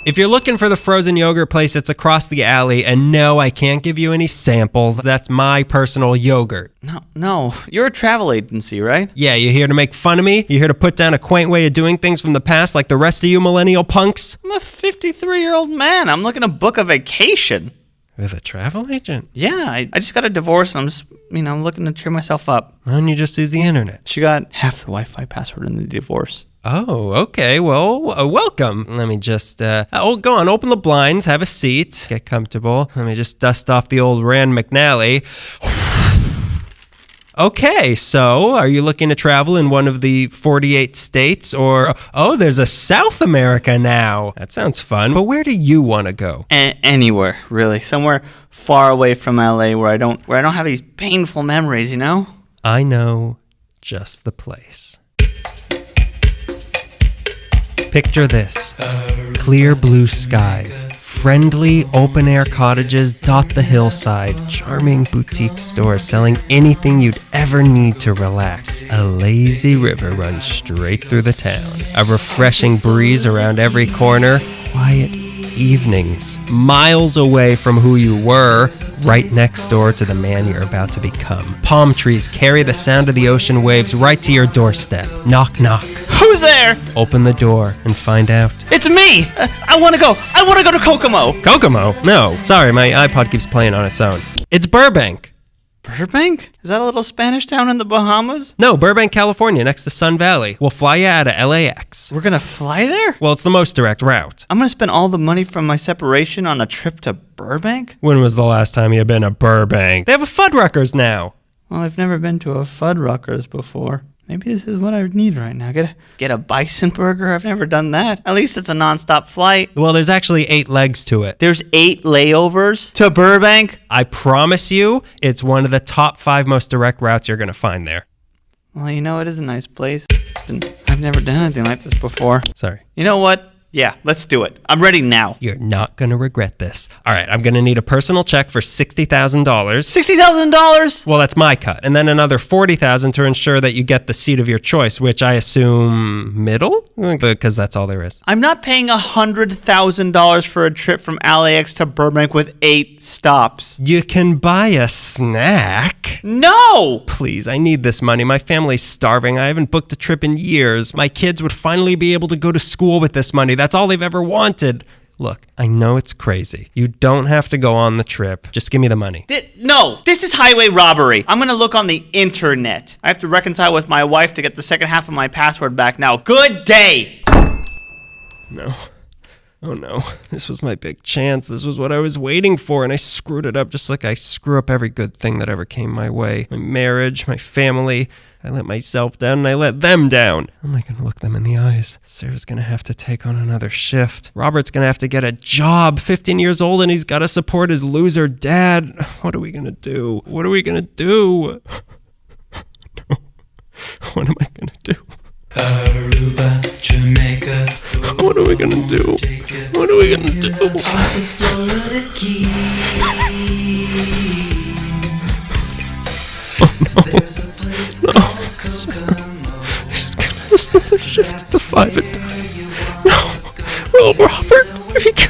If you're looking for the frozen yogurt place, it's across the alley. And no, I can't give you any samples. That's my personal yogurt. No. You're a travel agency, right? Yeah, you here to make fun of me? You here to put down a quaint way of doing things from the past like the rest of you millennial punks? I'm a 53-year-old man. I'm looking to book a vacation. With a travel agent? Yeah, I just got a divorce and I'm just, looking to cheer myself up. Why don't you just use the internet? She got half the Wi-Fi password in the divorce. Oh, okay. Well, welcome. Let me just, go on, open the blinds, have a seat, get comfortable. Let me just dust off the old Rand McNally. Okay, so are you looking to travel in one of the 48 states or, there's a South America now. That sounds fun, but where do you want to go? Anywhere, really. Somewhere far away from LA where I don't have these painful memories, I know just the place. Picture this. Clear blue skies, friendly open-air cottages dot the hillside, charming boutique stores selling anything you'd ever need to relax. A lazy river runs straight through the town. A refreshing breeze around every corner. Quiet evenings, miles away from who you were, right next door to the man you're about to become. Palm trees carry the sound of the ocean waves right to your doorstep. Knock, knock. Who's there? Open the door and find out. It's me! I want to go. I want to go to Kokomo. Kokomo? No. Sorry, my iPod keeps playing on its own. It's Burbank. Burbank? Is that a little Spanish town in the Bahamas? No, Burbank, California, next to Sun Valley. We'll fly you out of LAX. We're going to fly there? Well, it's the most direct route. I'm going to spend all the money from my separation on a trip to Burbank? When was the last time you've been to Burbank? They have a Fuddruckers now. Well, I've never been to a Fuddruckers before. Maybe this is what I need right now. Get a bison burger? I've never done that. At least it's a nonstop flight. Well, there's actually 8 legs to it. There's 8 layovers to Burbank? I promise you, it's one of the top 5 most direct routes you're going to find there. Well, it is a nice place. I've never done anything like this before. Sorry. You know what? Yeah, let's do it. I'm ready now. You're not going to regret this. All right, I'm going to need a personal check for $60,000. $60,000? Well, that's my cut. And then another $40,000 to ensure that you get the seat of your choice, which I assume middle? Because that's all there is. I'm not paying $100,000 for a trip from LAX to Burbank with 8 stops. You can buy a snack. No! Please, I need this money. My family's starving. I haven't booked a trip in years. My kids would finally be able to go to school with this money. That's all they've ever wanted. Look, I know it's crazy. You don't have to go on the trip. Just give me the money. No, this is highway robbery. I'm going to look on the internet. I have to reconcile with my wife to get the second half of my password back now. Good day! No. Oh no, this was my big chance. This was what I was waiting for, and I screwed it up just like I screw up every good thing that ever came my way. My marriage, my family. I let myself down and I let them down. How am I going to look them in the eyes? Sarah's going to have to take on another shift. Robert's going to have to get a job, 15 years old, and he's got to support his loser dad. What are we going to do? What are we going to do? No. What am I going to do? Aruba, Jamaica. What are we going to do? What are we going to do? No, Sarah. She's gonna have another shift at the 5 a dime. No. Oh, Robert, are you good?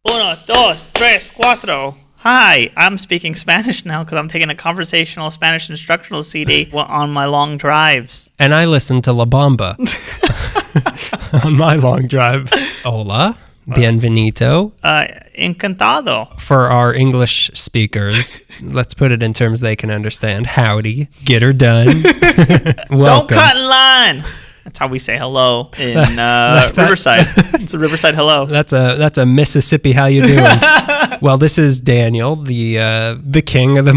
Uno, dos, tres, cuatro. Hi, I'm speaking Spanish now because I'm taking a conversational Spanish instructional CD on my long drives. And I listen to La Bamba on my long drive. Hola, bienvenido. Encantado. For our English speakers, let's put it in terms they can understand. Howdy, get her done. Welcome. Don't cut in line. That's how we say hello in Riverside. It's a Riverside hello. That's a Mississippi how you doing. Well, this is Daniel, the king of the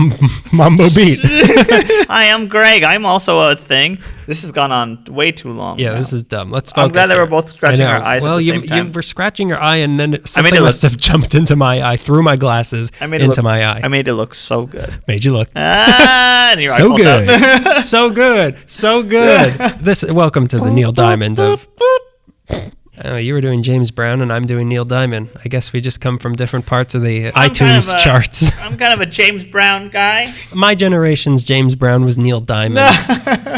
Mambo Beat. Hi, I'm Greg. I'm also a thing. This has gone on way too long. Yeah, now. this is dumb. Let's focus. I'm glad that here. we're both scratching our eyes at the same time. You were scratching your eye, and then something it must have jumped into my eye, through my glasses, into my eye. I made it look so good. Made you look And your eye so falls good. out. So good. So good. Welcome to the Neil Diamond of... you were doing James Brown and I'm doing Neil Diamond. I guess we just come from different parts of the iTunes charts. I'm kind of a James Brown guy. My generation's James Brown was Neil Diamond.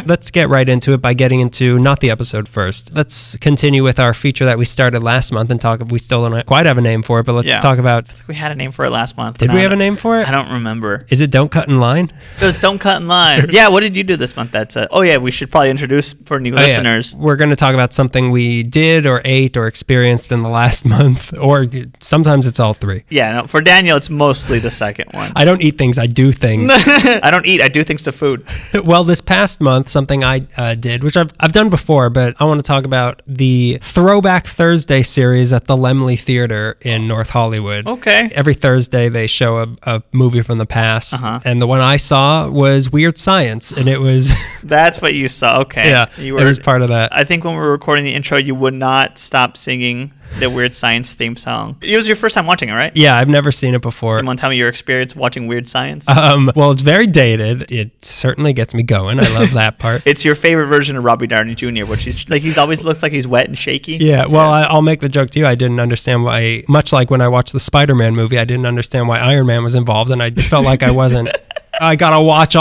Let's get right into it by getting into not the episode first. Let's continue with our feature that we started last month and talk. We still don't quite have a name for it, but let's talk about... I think we had a name for it last month. Did we have a name for it? I don't remember. Is it Don't Cut in Line? It's Don't Cut in Line. Yeah, what did you do this month? We should probably introduce for new listeners. Yeah. We're going to talk about something we did or ate or experienced in the last month, or sometimes it's all three. Yeah, no, for Daniel, it's mostly the second one. I don't eat things, I do things. I don't eat, I do things to food. Well, this past month, something I did, which I've done before, but I want to talk about the Throwback Thursday series at the Laemmle Theater in North Hollywood. Okay. Every Thursday, they show a movie from the past, and the one I saw was Weird Science, and it was... That's what you saw, okay. Yeah, it was part of that. I think when we were recording the intro, you would not stop singing the Weird Science theme song. It was your first time watching it, right? Yeah, I've never seen it before. You want to tell me your experience watching Weird Science? Well, it's very dated. It certainly gets me going. I love that part. It's your favorite version of Robbie Downey Jr., which is like he's always looks like he's wet and shaky. Yeah, well, I'll make the joke too. I didn't understand why, much like when I watched the Spider-Man movie, I didn't understand why Iron Man was involved, and I felt like I wasn't... I gotta watch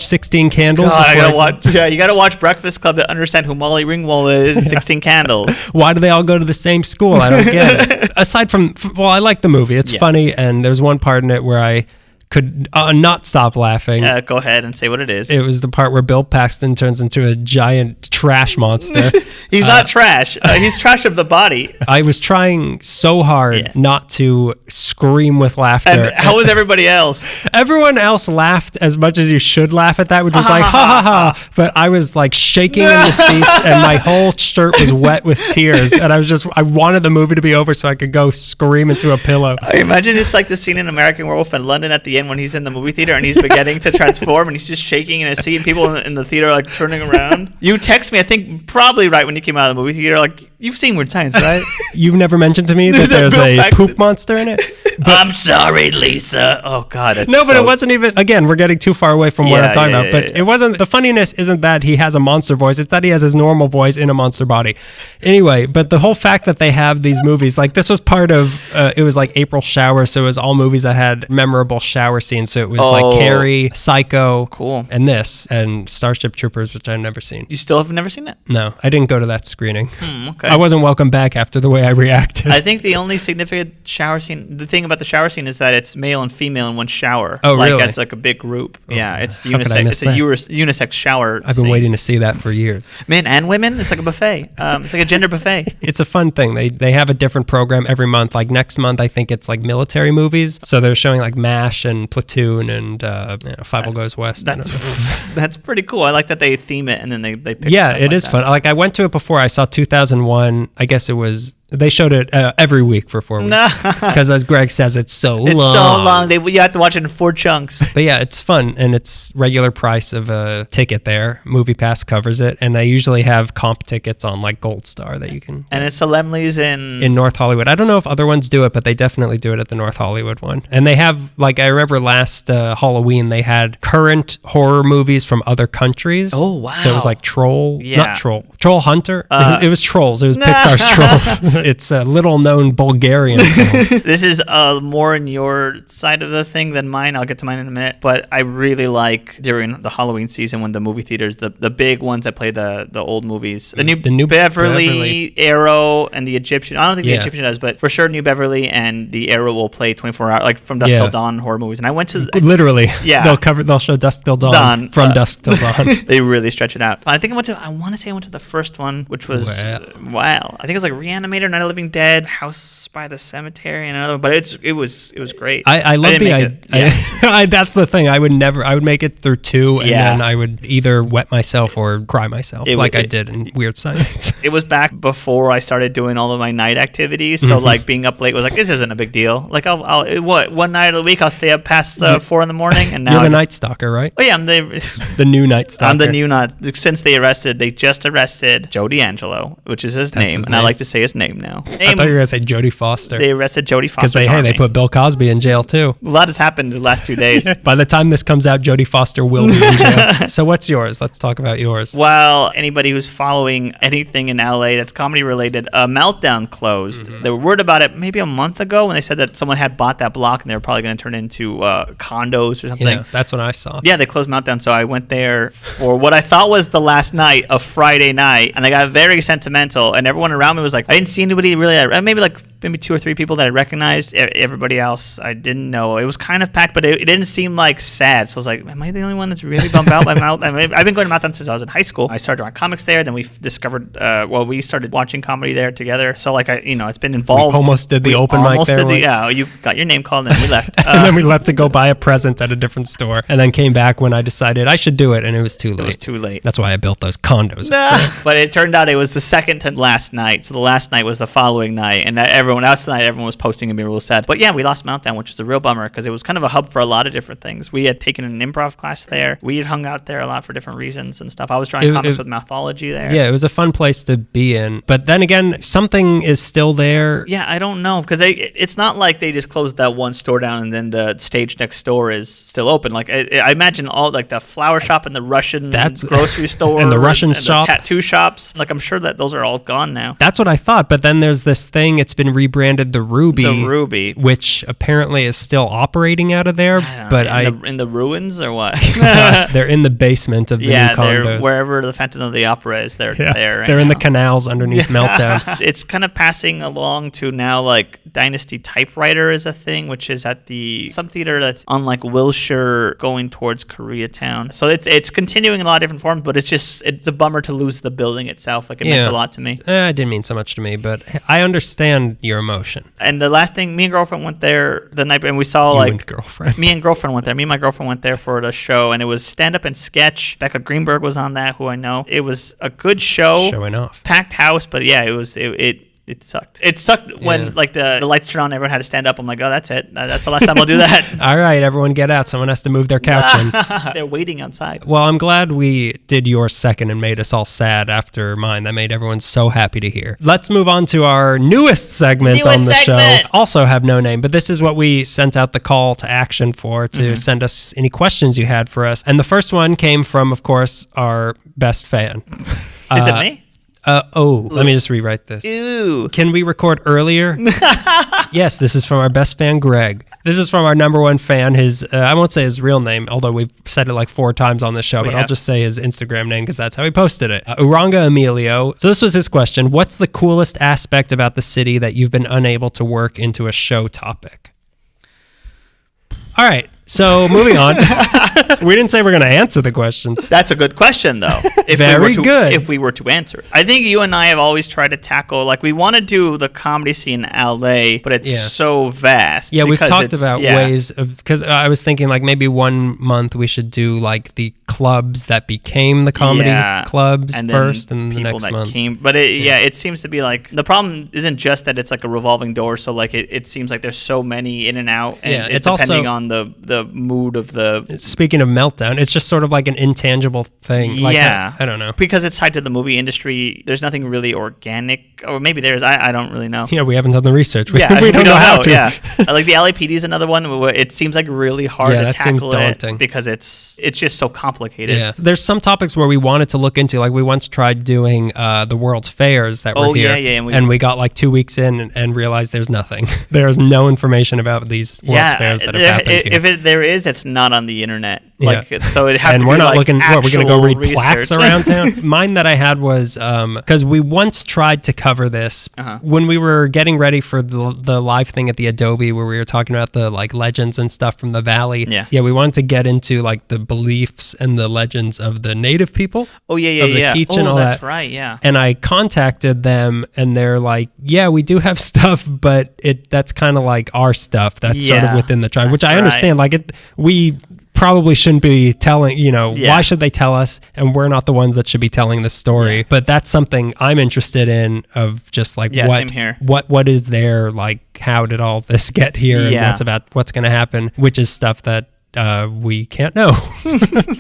16 Candles. You gotta watch Breakfast Club to understand who Molly Ringwald is in 16 Candles. Why do they all go to the same school? I don't get it. Aside from, I like the movie. It's funny, and there's one part in it where I could not stop laughing. Go ahead and say what it is. It was the part where Bill Paxton turns into a giant trash monster. He's not trash. He's trash of the body. I was trying so hard not to scream with laughter. And how was everybody else? Everyone else laughed as much as you should laugh at that, which was like, ha ha ha. But I was like shaking in the seats, and my whole shirt was wet with tears. And I wanted the movie to be over so I could go scream into a pillow. I imagine it's like the scene in American Werewolf in London at the end when he's in the movie theater and he's beginning to transform and he's just shaking in his seat and people in the theater are like turning around. You text me, I think probably right when you came out of the movie theater, like, you've seen Weird Science, right? You've never mentioned to me that there's a poop monster in it? But, I'm sorry, Lisa. Oh, God. It wasn't even, again, we're getting too far away from what I'm talking about, but it wasn't, the funniness isn't that he has a monster voice, it's that he has his normal voice in a monster body. Anyway, but the whole fact that they have these movies, like this was part of, it was like April Shower, so it was all movies that had memorable shower scenes, so it was like Carrie, Psycho, cool, and this, and Starship Troopers, which I've never seen. You still have never seen it? No, I didn't go to that screening. Okay. I wasn't welcome back after the way I reacted. I think the only significant shower scene, the thing about the shower scene is that it's male and female in one shower. Oh, like, really? It's like a big group. Yeah, it's How could I unisex. miss It's a that? unisex shower I've been waiting to see that for years. Men and women, it's like a buffet. It's like a gender buffet. It's a fun thing. They have a different program every month. Like next month, I think it's like military movies. So they're showing like MASH and Platoon and Five Goes West. That's pretty cool. I like that they theme it and then they pick Yeah, stuff it like is that. fun. Like I went to it before. I saw 2001. I guess it was... They showed it every week for 4 weeks. Because as Greg says, it's so long. It's so long. You have to watch it in 4 chunks. But yeah, it's fun. And it's regular price of a ticket there. MoviePass covers it. And they usually have comp tickets on like Gold Star that you can... And it's Laemmle's in North Hollywood. I don't know if other ones do it, but they definitely do it at the North Hollywood one. And they have, like, I remember last Halloween, they had current horror movies from other countries. Oh, wow. So it was like Troll Hunter. It was Trolls. It was Pixar's Trolls. It's a little known Bulgarian film. This is more in your side of the thing than mine. I'll get to mine in a minute. But I really like during the Halloween season when the movie theaters, the big ones that play the old movies, the new Beverly, Arrow, and the Egyptian. I don't think the Egyptian does, but for sure New Beverly and the Arrow will play 24 hours, like from dusk till dawn horror movies. And I went to literally, they'll show Dusk Till Dawn from Dusk Till Dawn. They really stretch it out. I think I want to say I went to the first one, which was wow. I think it was like Reanimator Night of the Living Dead, House by the Cemetery, and another. But it was great. I love the idea. That's the thing. I would make it through 2, and then I would either wet myself or cry myself, I did in Weird Science. It was back before I started doing all of my night activities, so like being up late was like, this isn't a big deal. Like I'll one night of the week I'll stay up past 4 a.m, and now you're the Night Stalker, right? Oh yeah, I'm the new Night Stalker. I'm the new Night. Since they just arrested Joe D'Angelo, which is his name, and I like to say his name now. I thought you were gonna say Jodie Foster. They arrested Jodie Foster because they put Bill Cosby in jail too. A lot has happened in the last 2 days. By the time this comes out, Jodie Foster will be in jail. So what's yours? Let's talk about yours. Well, anybody who's following anything in LA that's comedy related, Meltdown closed. They were worried about it maybe a month ago when they said that someone had bought that block and they were probably going to turn it into condos or something. Yeah, that's what I saw. Yeah, they closed Meltdown, so I went there for what I thought was the last night, a Friday night, and I got very sentimental, and everyone around me was like, I didn't see anybody really, maybe 2 or 3 people that I recognized. Everybody else I didn't know. It was kind of packed, but it didn't seem like sad. So I was like, am I the only one that's really bummed out by Meltdown? I've been going to Meltdown since I was in high school. I started drawing comics there. Then we discovered, we started watching comedy there together. So like it's been involved. We almost did the open mic there. You got your name called, and then we left. And then we left to go buy a present at a different store, and then came back when I decided I should do it, and it was too late. It was too late. That's why I built those condos. But it turned out it was the second to last night. So the last night was the following night, and everyone was posting and being real sad. But yeah, we lost Meltdown, which was a real bummer because it was kind of a hub for a lot of different things. We had taken an improv class there. We had hung out there a lot for different reasons and stuff. I was drawing comics with Mathology there. Yeah, it was a fun place to be in. But then again, something is still there. Yeah, I don't know because it's not like they just closed that one store down and then the stage next door is still open. Like I imagine all like the flower shop and the Russian grocery store and the Russian shop, the tattoo shops. Like I'm sure that those are all gone now. That's what I thought. But then there's this thing. It's been rebranded the Ruby, which apparently is still operating out of there. But in the ruins or what? They're in the basement of the new condos. Wherever the Phantom of the Opera is, they're there. Right they're in the canals underneath Meltdown. It's kind of passing along to now like Dynasty Typewriter is a thing, which is at some theater that's on like Wilshire going towards Koreatown. So it's continuing in a lot of different forms, but it's a bummer to lose the building itself. Like it meant a lot to me. It didn't mean so much to me, but I understand your emotion. And the last thing, me and girlfriend went there the night, and we saw Me and girlfriend went there. Me and my girlfriend went there for the show, and it was stand up and sketch. Becca Greenberg was on that, who I know. It was a good show. Showing off. Packed house, but yeah, it sucked. It sucked when like the lights turned on, everyone had to stand up. I'm like, oh, that's it. That's the last time I'll do that. All right, everyone get out. Someone has to move their couch in. They're waiting outside. Well, I'm glad we did yours second and made us all sad after mine. That made everyone so happy to hear. Let's move on to our newest segment on the show. Also have no name, but this is what we sent out the call to action for, to send us any questions you had for us. And the first one came from, of course, our best fan. Is it me? Let me just rewrite this. Ew. Can we record earlier? Yes, this is from our best fan, Greg. This is from our number one fan. I won't say his real name, although we've said it like 4 times on the show, but I'll just say his Instagram name because that's how he posted it. Uranga Emilio. So this was his question. What's the coolest aspect about the city that you've been unable to work into a show topic? All right. So moving on. We didn't say we're going to answer the questions. That's a good question, though. If we were to answer it. I think you and I have always tried to tackle, like, we want to do the comedy scene in LA, but it's so vast. Yeah, we've talked about ways of, because I was thinking, like, maybe one month we should do, like, the clubs that became the comedy clubs and first, and the next month. But it seems to be like, the problem isn't just that it's like a revolving door, so, like, it seems like there's so many in and out, and it's depending on the mood of the... Speaking of Meltdown, it's just sort of like an intangible thing. Like, I don't know. Because it's tied to the movie industry, there's nothing really organic, or maybe there is, I don't really know. Yeah, we haven't done the research. We don't know how to. Yeah. Like the LAPD is another one. It seems like really hard to tackle it because it's just so complicated. Yeah. There's some topics where we wanted to look into, like we once tried doing the World's Fairs that were here. And we got like 2 weeks in and realized there's nothing. There's no information about these World's Fairs that have happened here. there is, it's not on the internet. Yeah. So it have and to we're be not looking. What, we're going to go read research. plaques around town? Mine that I had was because we once tried to cover this when we were getting ready for the live thing at the Adobe, where we were talking about the like legends and stuff from the Valley. Yeah, we wanted to get into like the beliefs and the legends of the Native people. Oh yeah, of the Keech and all that's that. right. Yeah. And I contacted them, and they're like, "Yeah, we do have stuff, but that's kind of like our stuff. That's sort of within the tribe," which I understand. Like we probably shouldn't be telling, why should they tell us? And we're not the ones that should be telling this story. Yeah. But that's something I'm interested in, of just like what is there, like how did all this get here, and what's going to happen, which is stuff that we can't know.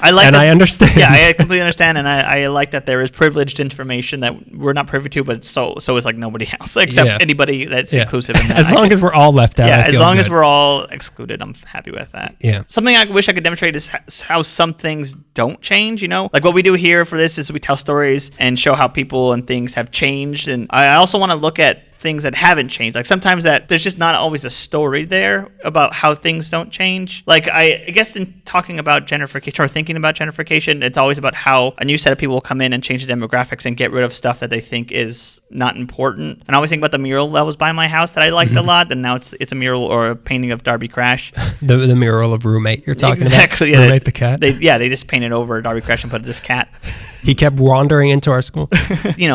I understand. Yeah, I completely understand, and I like that there is privileged information that we're not privy to, but so is like nobody else except anybody that's inclusive in that. As long as we're all left out. Yeah, as long as we're all excluded, I'm happy with that. Yeah. Something I wish I could demonstrate is how some things don't change. Like what we do here for this is we tell stories and show how people and things have changed, and I also want to look at things that haven't changed. Like sometimes that there's just not always a story there about how things don't change. Like I guess in talking about gentrification or thinking about gentrification, it's always about how a new set of people will come in and change the demographics and get rid of stuff that they think is not important. And I always think about the mural that was by my house that I liked a lot, and now it's a mural or a painting of Darby Crash. the mural of Roommate you're talking about? Exactly. Roommate the cat? They just painted over Darby Crash and put this cat. He kept wandering into our school.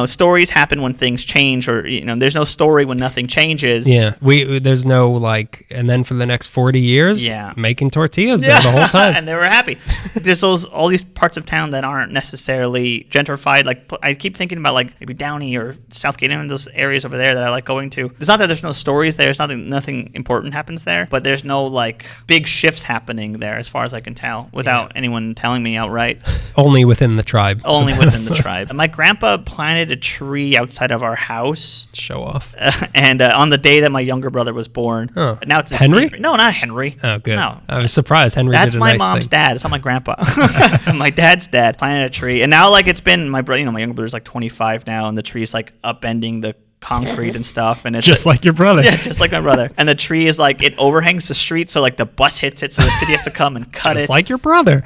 Stories happen when things change, or there's no story when nothing changes. Yeah, there's no like, and then for the next 40 years, making tortillas there the whole time, and they were happy. There's all these parts of town that aren't necessarily gentrified. Like I keep thinking about like maybe Downey or Southgate and those areas over there that I like going to. It's not that there's no stories there. It's nothing important happens there, but there's no like big shifts happening there as far as I can tell without anyone telling me outright. Only within the tribe. Only within the tribe. My grandpa planted a tree outside of our house. Show off. And on the day that my younger brother was born. Oh. Now it's Henry? No, not Henry. Oh, good. No. I was surprised. Henry That's did a my nice mom's thing. dad. It's not my grandpa. My dad's dad planted a tree. And now like it's been my brother, my younger brother's like 25 now, and the tree's like upending the concrete and stuff, and it's just like your brother. Yeah, just like my brother. And the tree is like, it overhangs the street, so like the bus hits it, so the city has to come and cut it. Just like your brother.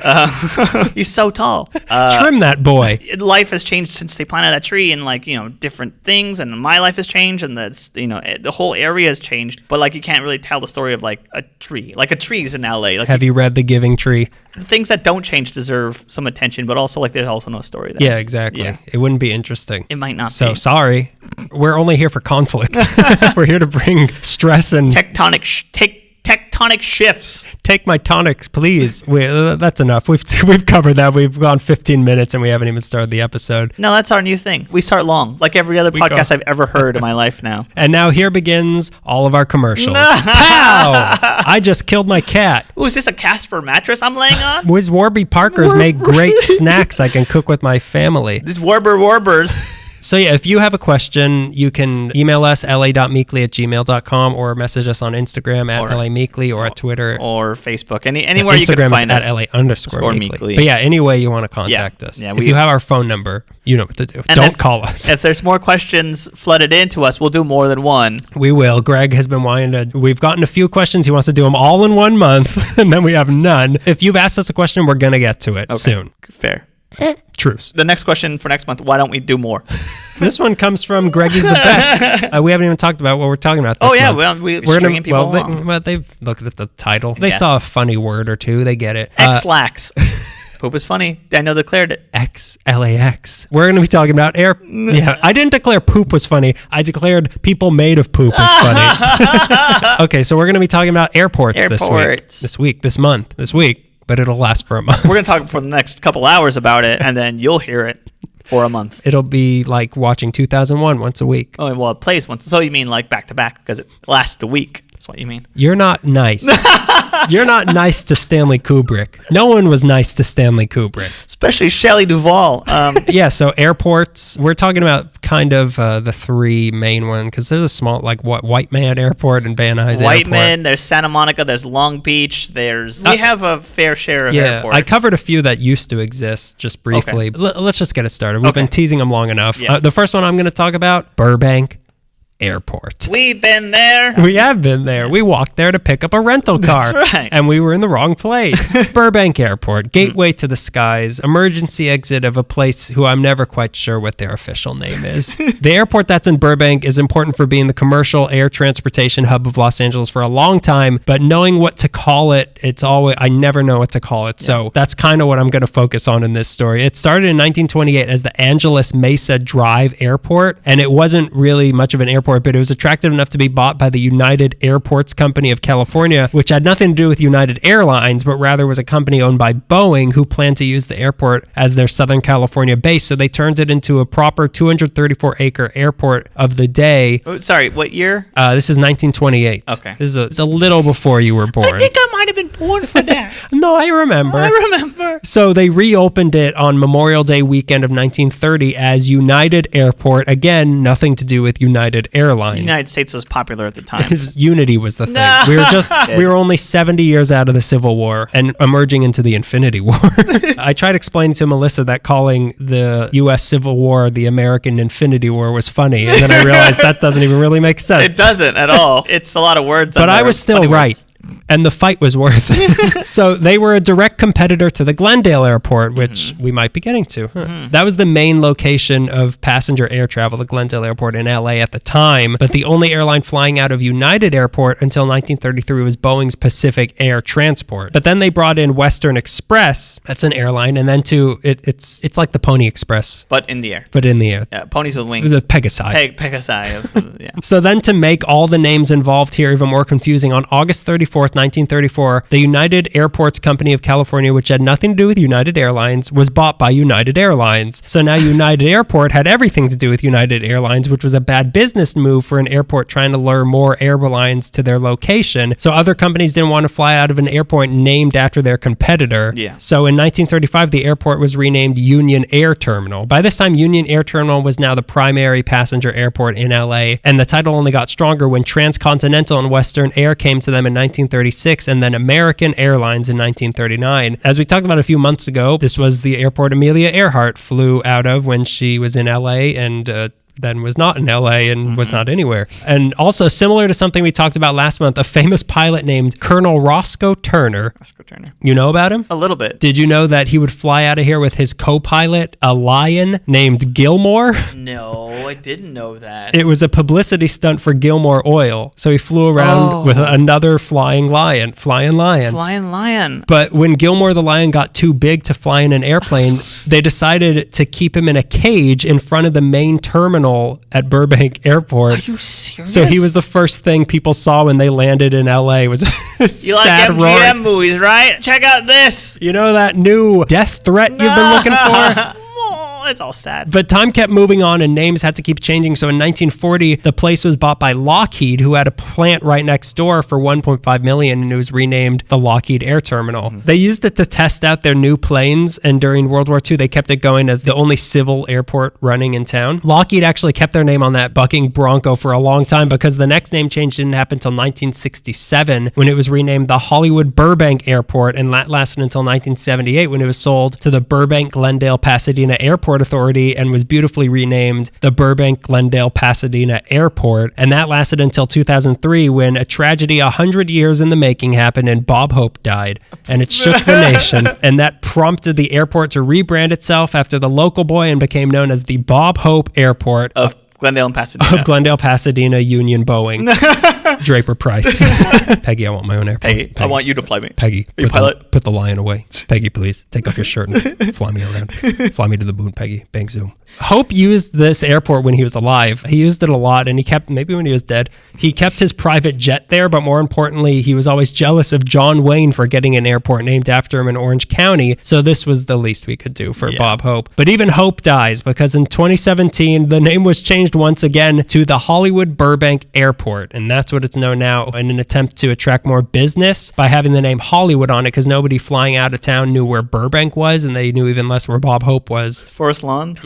He's so tall. Trim that boy. Life has changed since they planted that tree, and like different things, and my life has changed, and that's the whole area has changed. But like you can't really tell the story of like a tree. Like a tree's in LA. Like, have you read The Giving Tree? Things that don't change deserve some attention, but also like there's also no story there. Yeah, exactly. Yeah. It wouldn't be interesting. It might not. So sorry, we're only here for conflict. We're here to bring stress and tectonic shifts. Take my tonics, please. That's enough. We've covered that. We've gone 15 minutes and we haven't even started the episode. No, that's our new thing. We start long, like every other podcast I've ever heard in my life now. And now here begins all of our commercials. Pow! I just killed my cat. Ooh, is this a Casper mattress I'm laying on? Wiz Warby Parkers make great snacks I can cook with my family. These Warbers. So yeah, if you have a question, you can email us la.meekly@gmail.com or message us on Instagram at LAmeekly or at Twitter. Or Facebook. Anywhere you can find us. Instagram is at LA_meekly. But yeah, any way you want to contact us. Yeah, if you have our phone number, you know what to do. Don't call us. If there's more questions flooded into us, we'll do more than one. We will. Greg has been wanting to. We've gotten a few questions. He wants to do them all in 1 month, and then we have none. If you've asked us a question, we're going to get to it soon. Fair. Truce. The next question for next month, why don't we do more? This one comes from Greggy's the Best. We haven't even talked about what we're talking about this month. Well, we're stringing people along. They've looked at the title. They saw a funny word or two. They get it. LAX. Poop is funny. Daniel declared it. LAX. We're going to be talking about air. Yeah, I didn't declare poop was funny. I declared people made of poop is funny. Okay, so we're going to be talking about airports. This month. But it'll last for a month. We're going to talk for the next couple hours about it, and then you'll hear it for a month. It'll be like watching 2001 once a week. Oh, well, it plays once. So you mean like back to back because it lasts a week. That's what you mean. You're not nice. You're not nice to Stanley Kubrick. No one was nice to Stanley Kubrick. Especially Shelley Duvall. Yeah, so airports, we're talking about kind of the three main ones, because there's a small, like Whiteman Airport and Van Nuys Airport. Whiteman, there's Santa Monica, there's Long Beach, we have a fair share of airports. I covered a few that used to exist just briefly. Okay. Let's just get it started. We've been teasing them long enough. Yeah. The first one I'm going to talk about, Burbank. Airport. We've been there. We have been there. We walked there to pick up a rental car. That's right. And we were in the wrong place. Burbank Airport, gateway to the skies, emergency exit of a place who I'm never quite sure what their official name is. The airport that's in Burbank is important for being the commercial air transportation hub of Los Angeles for a long time, but knowing what to call it, I never know what to call it. So that's kind of what I'm going to focus on in this story. It started in 1928 as the Angeles Mesa Drive Airport, and it wasn't really much of an airport, but it was attractive enough to be bought by the United Airports Company of California, which had nothing to do with United Airlines, but rather was a company owned by Boeing, who planned to use the airport as their Southern California base. So they turned it into a proper 234-acre airport of the day. Oh, sorry, what year? This is 1928. Okay. This is a little before you were born. I think I might have been born for that. No, I remember. I remember. So they reopened it on Memorial Day weekend of 1930 as United Airport. Again, nothing to do with United Airlines. The United States was popular at the time. Unity was the thing. No. We were only 70 years out of the Civil War and emerging into the Infinity War. I tried explaining to Melissa that calling the U.S. Civil War the American Infinity War was funny, and then I realized that doesn't even really make sense. It doesn't at all. It's a lot of words. But I was still right. Words. And the fight was worth it. So they were a direct competitor to the Glendale Airport, which we might be getting to. That was the main location of passenger air travel, the Glendale Airport in LA at the time. But the only airline flying out of United Airport until 1933 was Boeing's Pacific Air Transport. But then they brought in Western Express. That's an airline. And then it's like the Pony Express. But in the air. Yeah, ponies with wings. The Pegasi. Pegasi. Yeah. So then to make all the names involved here even more confusing, on August 34th, 1934, the United Airports Company of California, which had nothing to do with United Airlines, was bought by United Airlines. So now United Airport had everything to do with United Airlines, which was a bad business move for an airport trying to lure more airlines to their location. So other companies didn't want to fly out of an airport named after their competitor. Yeah. So in 1935, the airport was renamed Union Air Terminal. By this time, Union Air Terminal was now the primary passenger airport in LA, and the title only got stronger when Transcontinental and Western Air came to them in 1936, and then American Airlines in 1939. As we talked about a few months ago, this was the airport Amelia Earhart flew out of when she was in LA and then was not in LA and was not anywhere. And also, similar to something we talked about last month, a famous pilot named Colonel Roscoe Turner. Roscoe Turner. You know about him? A little bit. Did you know that he would fly out of here with his co-pilot, a lion named Gilmore? No, I didn't know that. It was a publicity stunt for Gilmore Oil. So he flew around with another flying lion. Flying lion. But when Gilmore the lion got too big to fly in an airplane, they decided to keep him in a cage in front of the main terminal at Burbank Airport. Are you serious? So he was the first thing people saw when they landed in LA. Was you like MGM movies, right? Check out this. You know that new death threat you've been looking for? It's all sad. But time kept moving on and names had to keep changing. So in 1940, the place was bought by Lockheed, who had a plant right next door for $1.5 million, and it was renamed the Lockheed Air Terminal. They used it to test out their new planes, and during World War II, they kept it going as the only civil airport running in town. Lockheed actually kept their name on that bucking Bronco for a long time because the next name change didn't happen until 1967 when it was renamed the Hollywood Burbank Airport, and that lasted until 1978 when it was sold to the Burbank Glendale Pasadena Airport Authority and was beautifully renamed the Burbank Glendale Pasadena Airport. And that lasted until 2003 when a tragedy 100 years in the making happened and Bob Hope died, and it shook the nation. And that prompted the airport to rebrand itself after the local boy and became known as the Bob Hope Airport of Glendale and Pasadena. Of Glendale, Pasadena, Union, Boeing. Draper Price. Peggy, I want my own airplane. Peggy, I want you to fly me. Peggy, put the lion away. Peggy, please, take off your shirt and fly me around. Fly me to the moon, Peggy. Bang zoom. Hope used this airport when he was alive. He used it a lot, and he kept, maybe when he was dead, he kept his private jet there, but more importantly, he was always jealous of John Wayne for getting an airport named after him in Orange County, so this was the least we could do for Bob Hope. But even Hope dies, because in 2017, the name was changed once again to the Hollywood Burbank Airport, and that's what it's it's known now, in an attempt to attract more business by having the name Hollywood on it, because nobody flying out of town knew where Burbank was, and they knew even less where Bob Hope was. Forest Lawn?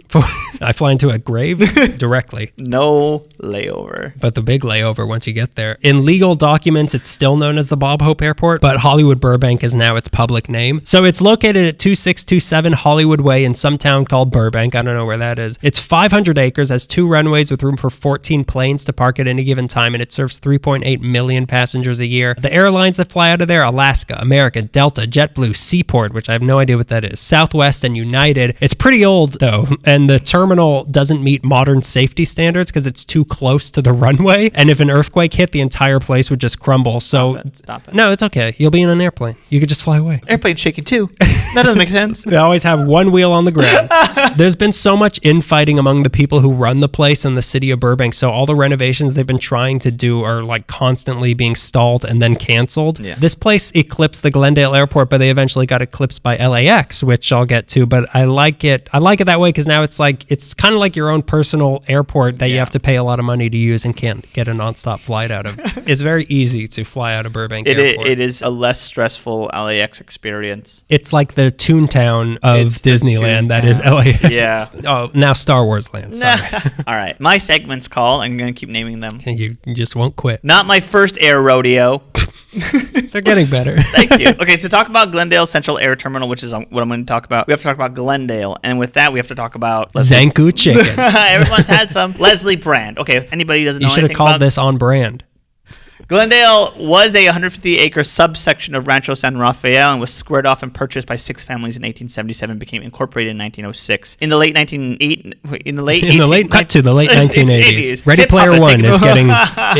I fly into a grave directly. No layover. But the big layover once you get there. In legal documents, it's still known as the Bob Hope Airport, but Hollywood Burbank is now its public name. So it's located at 2627 Hollywood Way in some town called Burbank. I don't know where that is. It's 500 acres, has 2 runways with room for 14 planes to park at any given time, and it serves 3.8 million passengers a year. The airlines that fly out of there, Alaska, American, Delta, JetBlue, Seaport, which I have no idea what that is, Southwest, and United. It's pretty old, though, and the terminal doesn't meet modern safety standards because it's too close to the runway, and if an earthquake hit, the entire place would just crumble. So Stop it. No, it's okay. You'll be in an airplane. You could just fly away. Airplane shaking too. That doesn't make sense. They always have one wheel on the ground. There's been so much infighting among the people who run the place in the city of Burbank, so all the renovations they've been trying to do are like constantly being stalled and then canceled. Yeah. This place eclipsed the Glendale airport, but they eventually got eclipsed by LAX, which I'll get to, but I like it. I like it that way because now it's kind of like your own personal airport that you have to pay a lot of money to use and can't get a nonstop flight out of. It's very easy to fly out of Burbank Airport. It is a less stressful LAX experience. It's like the Toontown of Disneyland that is LAX. Yeah. Oh, now Star Wars Land. Sorry. All right. My segment's called, I'm going to keep naming them. You just won't quit. Not my first air rodeo. They're getting better. Thank you. Okay, so talk about Glendale Central Air Terminal, which is what I'm going to talk about. We have to talk about Glendale, and with that, we have to talk about Zanku chicken. Everyone's had some. Leslie Brand. Okay, anybody who doesn't know You should have called this On Brand. Glendale was a 150-acre subsection of Rancho San Rafael and was squared off and purchased by 6 families in 1877. Became incorporated in 1906. In the late 1980s. Ready Player One is getting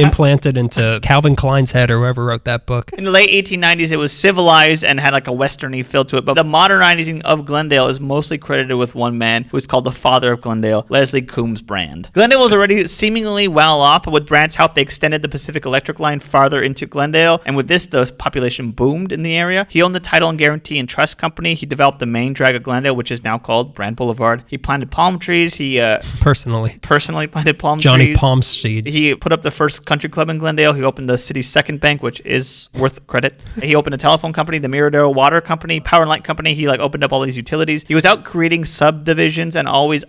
implanted into Calvin Klein's head or whoever wrote that book. In the late 1890s, it was civilized and had like a westerny feel to it. But the modernizing of Glendale is mostly credited with one man who is called the father of Glendale, Leslie Coombs Brand. Glendale was already seemingly well off, but with Brand's help, they extended the Pacific Electric line farther into Glendale, and with this, the population boomed in the area. He owned the title and guarantee and trust company. He developed the main drag of Glendale, which is now called Brand Boulevard. He planted palm trees. He personally planted palm trees. Johnny Palmseed. He put up the first country club in Glendale. He opened the city's second bank, which is worth credit. He opened a telephone company, the Mirador Water Company, Power and Light Company. He opened up all these utilities. He was out creating subdivisions and always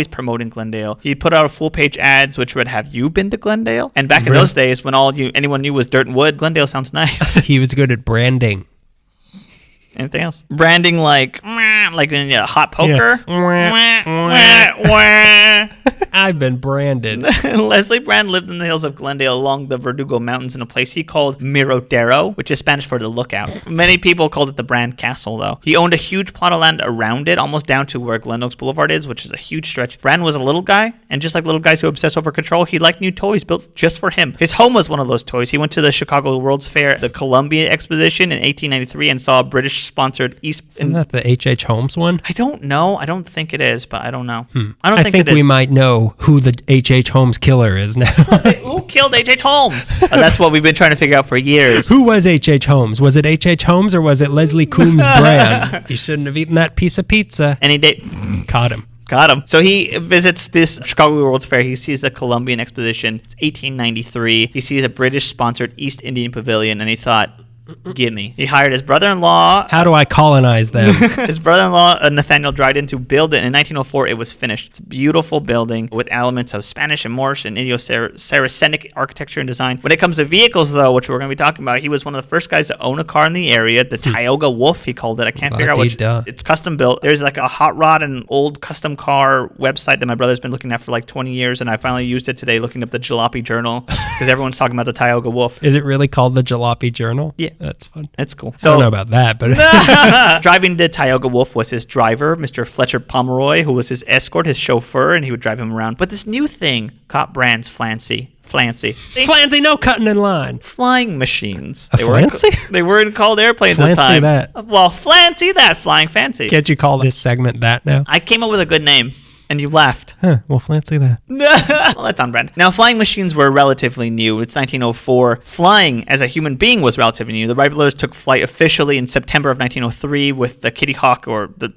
promoting Glendale. He put out full-page ads which would have you been to Glendale? And back in those days when anyone knew was dirt and wood, Glendale sounds nice. He was good at branding. Anything else? Branding like in hot poker? Yeah. I've been branded. Leslie Brand lived in the hills of Glendale along the Verdugo Mountains in a place he called Miradero, which is Spanish for the lookout. Many people called it the Brand Castle, though. He owned a huge plot of land around it, almost down to where Glen Oaks Boulevard is, which is a huge stretch. Brand was a little guy, and just like little guys who obsess over control, he liked new toys built just for him. His home was one of those toys. He went to the Chicago World's Fair, the Columbia Exposition in 1893, and saw a British-sponsored Isn't that the H.H. Holmes one? I don't know. I don't think it is, but I don't know. I think we might know who the H.H. Holmes killer is now. Who killed H.H. Holmes? That's what we've been trying to figure out for years. Who was H.H. Holmes? Was it H.H. Holmes or was it Leslie Coombs Brand? He shouldn't have eaten that piece of pizza. And he did. Caught him. So he visits this Chicago World's Fair. He sees the Columbian Exposition. It's 1893. He sees a British-sponsored East Indian Pavilion, and he thought, gimme. He hired his brother-in-law. How do I colonize them? His brother-in-law, Nathaniel Dryden, to build it. In 1904, it was finished. It's a beautiful building with elements of Spanish and Moorish and Indo-Saracenic architecture and design. When it comes to vehicles, though, which we're going to be talking about, he was one of the first guys to own a car in the area. The Tioga Wolf, he called it. I can't figure out which. It's custom built. There's like a hot rod and old custom car website that my brother's been looking at for like 20 years, and I finally used it today looking up the Jalopy Journal because everyone's talking about the Tioga Wolf. Is it really called the Jalopy Journal? Yeah. That's fun. That's cool. So, I don't know about that, but driving the Tioga Wolf was his driver, Mr. Fletcher Pomeroy, who was his escort, his chauffeur, and he would drive him around. But this new thing caught Brand's Flancy, no cutting in line. Flying machines. They weren't called airplanes at the time. That. Well, Flancy that, flying fancy. Can't you call this segment that now? I came up with a good name. And you left. Well, fancy that. Well, that's on brand. Now, flying machines were relatively new. It's 1904. Flying as a human being was relatively new. The Wright brothers took flight officially in September of 1903 with the Kitty Hawk,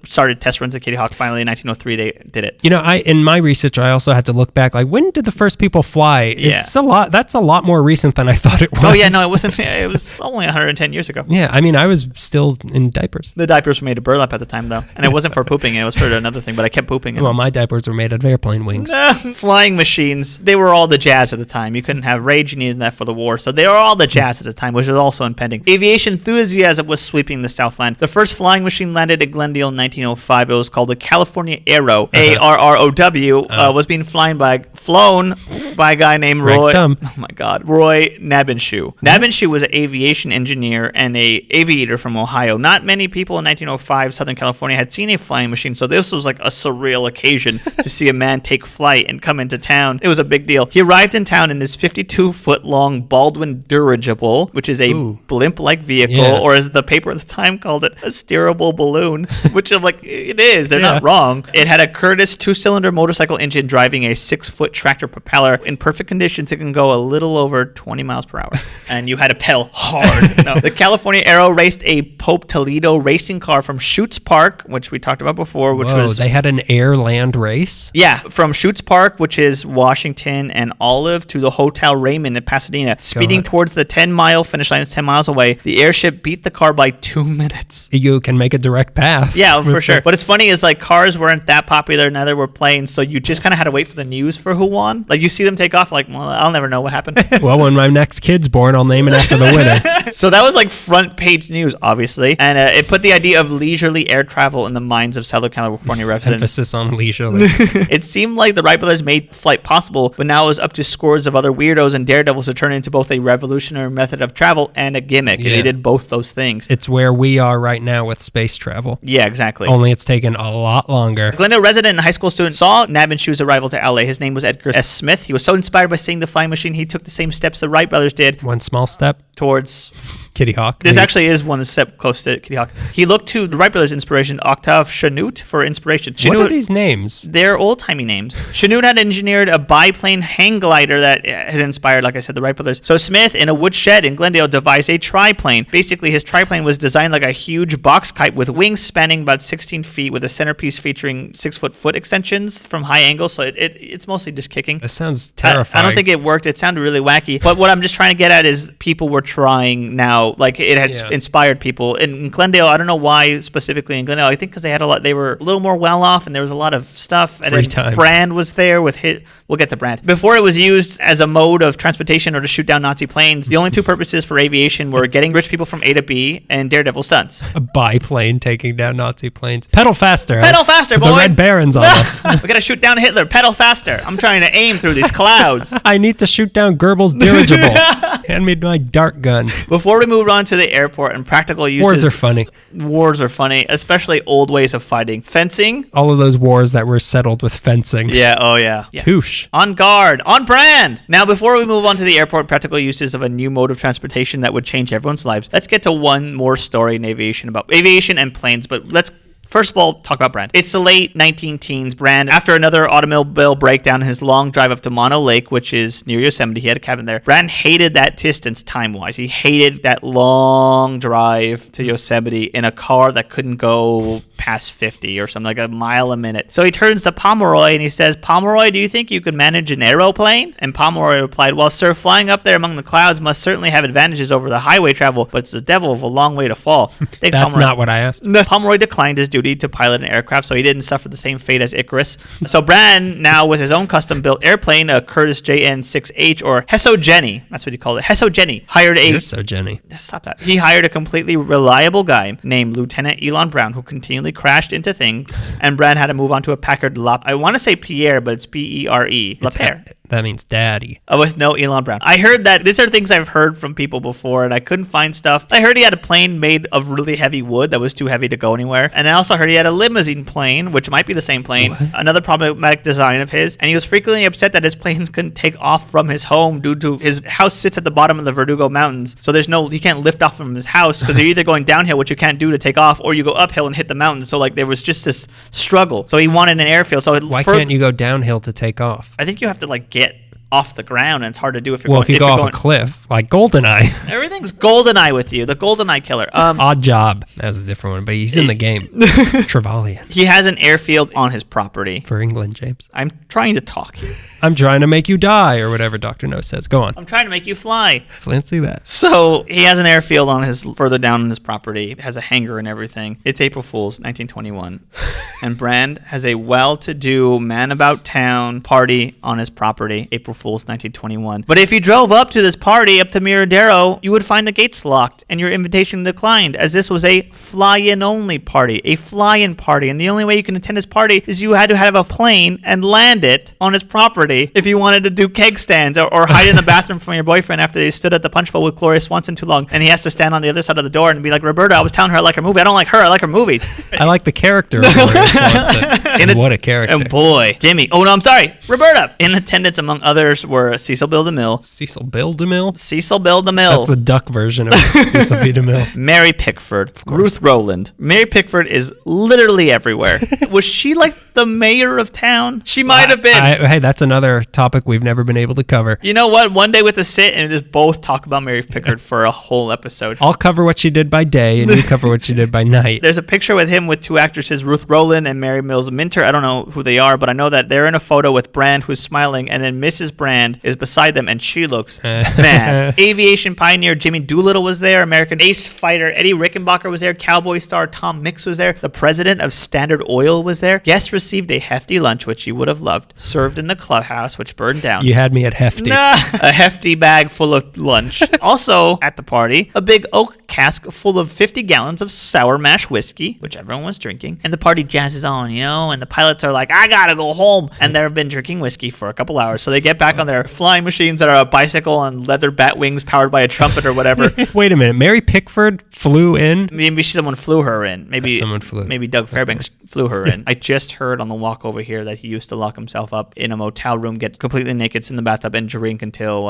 started test runs of Kitty Hawk. Finally, in 1903, they did it. In my research, I also had to look back. Like, when did the first people fly? Yeah. That's a lot more recent than I thought it was. Oh, yeah, no, it wasn't. It was only 110 years ago. Yeah, I was still in diapers. The diapers were made of burlap at the time, though. And it wasn't for pooping. It was for another thing, but I kept pooping. Well, my diapers were made out of airplane wings. Flying machines, they were all the jazz at the time. You couldn't have rage, you needed that for the war. So they were all the jazz at the time, which was also impending. Aviation enthusiasm was sweeping the Southland. The first flying machine landed at Glendale in 1905. It was called the California Arrow, ARROW, was being flown by a guy named Roy. Oh my God, Roy Nabenshu. Nabenshu was an aviation engineer and a aviator from Ohio. Not many people in 1905, Southern California, had seen a flying machine, so this was like a surreal occasion to see a man take flight and come into town. It was a big deal. He arrived in town in his 52-foot-long Baldwin dirigible, which is a blimp-like vehicle, or as the paper at the time called it, a steerable balloon, which I'm like, it is. They're not wrong. It had a Curtiss 2-cylinder motorcycle engine driving a 6-foot tractor propeller. In perfect conditions, it can go a little over 20 miles per hour. And you had to pedal hard. No. The California Arrow raced a Pope Toledo racing car from Schutz Park, which we talked about before, which was... they had an air-land race? Yeah, from Schutz Park, which is Washington and Olive, to the Hotel Raymond in Pasadena. Speeding towards the 10-mile finish line, it's 10 miles away. The airship beat the car by 2 minutes. You can make a direct path. Yeah, for sure. But it's funny is like cars weren't that popular, neither were planes, so you just kind of had to wait for the news for who won. Like you see them take off, like, well, I'll never know what happened. Well, when my next kid's born, I'll name it after the winner. So that was like front page news, obviously. And it put the idea of leisurely air travel in the minds of Southern California residents. Emphasis on leisurely. It seemed like the Wright brothers made flight possible, but now it was up to scores of other weirdos and daredevils to turn it into both a revolutionary method of travel and a gimmick. Yeah. They did both those things. It's where we are right now with space travel. Yeah, exactly. Only it's taken a lot longer. Glendale resident and high school student saw Nabenshu's arrival to LA. His name was Edgar S. Smith. He was so inspired by seeing the flying machine, he took the same steps the Wright brothers did. One small step towards... Kitty Hawk. This actually is one step close to Kitty Hawk. He looked to the Wright brothers' inspiration, Octave Chanute, for inspiration. What are these names? They're old-timey names. Chanute had engineered a biplane hang glider that had inspired, like I said, the Wright brothers. So Smith, in a wood shed in Glendale, devised a triplane. Basically, his triplane was designed like a huge box kite with wings spanning about 16 feet with a centerpiece featuring 6-foot foot extensions from high angles. So it's mostly just kicking. That sounds terrifying. I don't think it worked. It sounded really wacky. But what I'm just trying to get at is people were trying now. Like it had inspired people in Glendale. I don't know why specifically in Glendale. I think because they had a lot. They were a little more well off, and there was a lot of stuff. And free then time. Brand was there with his. We'll get to Brand. Before it was used as a mode of transportation or to shoot down Nazi planes, the only two purposes for aviation were getting rich people from A to B and daredevil stunts. A biplane taking down Nazi planes. Pedal faster. Pedal faster, boy. The Red Baron's on us. We gotta shoot down Hitler. Pedal faster. I'm trying to aim through these clouds. I need to shoot down Goebbels' dirigible. Hand me my dart gun. Before we move on to the airport and practical uses. Wars are funny. Wars are funny, especially old ways of fighting. Fencing. All of those wars that were settled with fencing. Yeah, oh yeah. Touche. On guard. On brand. Now, before we move on to the airport, practical uses of a new mode of transportation that would change everyone's lives, let's get to one more story in aviation about aviation and planes, but let's first of all, talk about Brand. It's the late 19-teens. Brand, after another automobile breakdown in his long drive up to Mono Lake, which is near Yosemite, he had a cabin there. Brand hated that distance time-wise. He hated that long drive to Yosemite in a car that couldn't go past 50 or something, like a mile a minute. So he turns to Pomeroy and he says, "Pomeroy, do you think you could manage an aeroplane?" And Pomeroy replied, "Well, sir, flying up there among the clouds must certainly have advantages over the highway travel, but it's the devil of a long way to fall." Thanks, That's Pomeroy. not what I asked. Pomeroy declined his duty to pilot an aircraft, so he didn't suffer the same fate as Icarus. So Brand, now with his own custom-built airplane, a Curtiss JN6H, or Hesso Jenny, that's what he called it, Hesso Jenny, hired a... You're so Jenny. Stop that. He hired a completely reliable guy named Lieutenant Elon Brown, who continually crashed into things, and Brand had to move on to a Packard I want to say Pierre, but it's P-E-R-E. LaPierre. That means daddy. With no Elon Brown. I heard that. These are things I've heard from people before, and I couldn't find stuff. I heard he had a plane made of really heavy wood that was too heavy to go anywhere. And I also heard he had a limousine plane, which might be the same plane. What? Another problematic design of his. And he was frequently upset that his planes couldn't take off from his home due to his house sits at the bottom of the Verdugo Mountains. So he can't lift off from his house because they're either going downhill, which you can't do to take off, or you go uphill and hit the mountains. So like there was just this struggle. So he wanted an airfield. So why can't you go downhill to take off? I think you have to like get off the ground, and it's hard to do if you're if you go off a cliff, like GoldenEye. Everything's GoldenEye with you, the GoldenEye killer. Odd Job. That was a different one, but he's in the game. Trevelyan. He has an airfield on his property. For England, James. I'm trying to talk here. I'm trying to make you die, or whatever Dr. No says. Go on. I'm trying to make you fly. Fancy that. So he has an airfield further down on his property. It has a hangar and everything. It's April Fool's, 1921. And Brand has a well-to-do man-about-town party on his property, April Fool's, 1921. But if you drove up to this party, up to Miradero, you would find the gates locked and your invitation declined, as this was a fly-in only party, a fly-in party. And the only way you can attend his party is you had to have a plane and land it on his property if you wanted to do keg stands or hide in the bathroom from your boyfriend after they stood at the punch bowl with Gloria Swanson too long, and he has to stand on the other side of the door and be like, Roberta, I was telling her I like her movie. I don't like her. I like her movies. I like the character of Gloria Swanson. What a character. And boy, Jimmy. Oh, no, I'm sorry. Roberta. In attendance, among others, were Cecil B. DeMille. Cecil B. DeMille? Cecil B. DeMille. That's the duck version of Cecil B. DeMille. Mary Pickford. Ruth Rowland. Mary Pickford is literally everywhere. Was she like the mayor of town? She might have been. Hey, that's another topic we've never been able to cover. You know what? One day with a sit and just both talk about Mary Pickford for a whole episode. I'll cover what she did by day and you cover what she did by night. There's a picture with him with two actresses, Ruth Rowland and Mary Mills Minter. I don't know who they are, but I know that they're in a photo with Brand, who's smiling, and then Mrs. Brand is beside them and she looks mad. Aviation pioneer Jimmy Doolittle was there. American ace fighter Eddie Rickenbacker was there. Cowboy star Tom Mix was there. The president of Standard Oil was there. Guests received a hefty lunch, which you would have loved, served in the clubhouse, which burned down. You had me at hefty. A hefty bag full of lunch. Also at the party, a big oak cask full of 50 gallons of sour mash whiskey, which everyone was drinking. And the party jazzes on, and the pilots are like, I gotta go home. And they've been drinking whiskey for a couple hours. So they get back on their flying machines that are a bicycle on leather bat wings powered by a trumpet or whatever. Wait a minute. Mary Pickford flew in? Maybe someone flew her in. Maybe someone flew. Maybe Doug Fairbanks flew her in. I just heard on the walk over here that he used to lock himself up in a motel room, get completely naked, sit in the bathtub, and drink until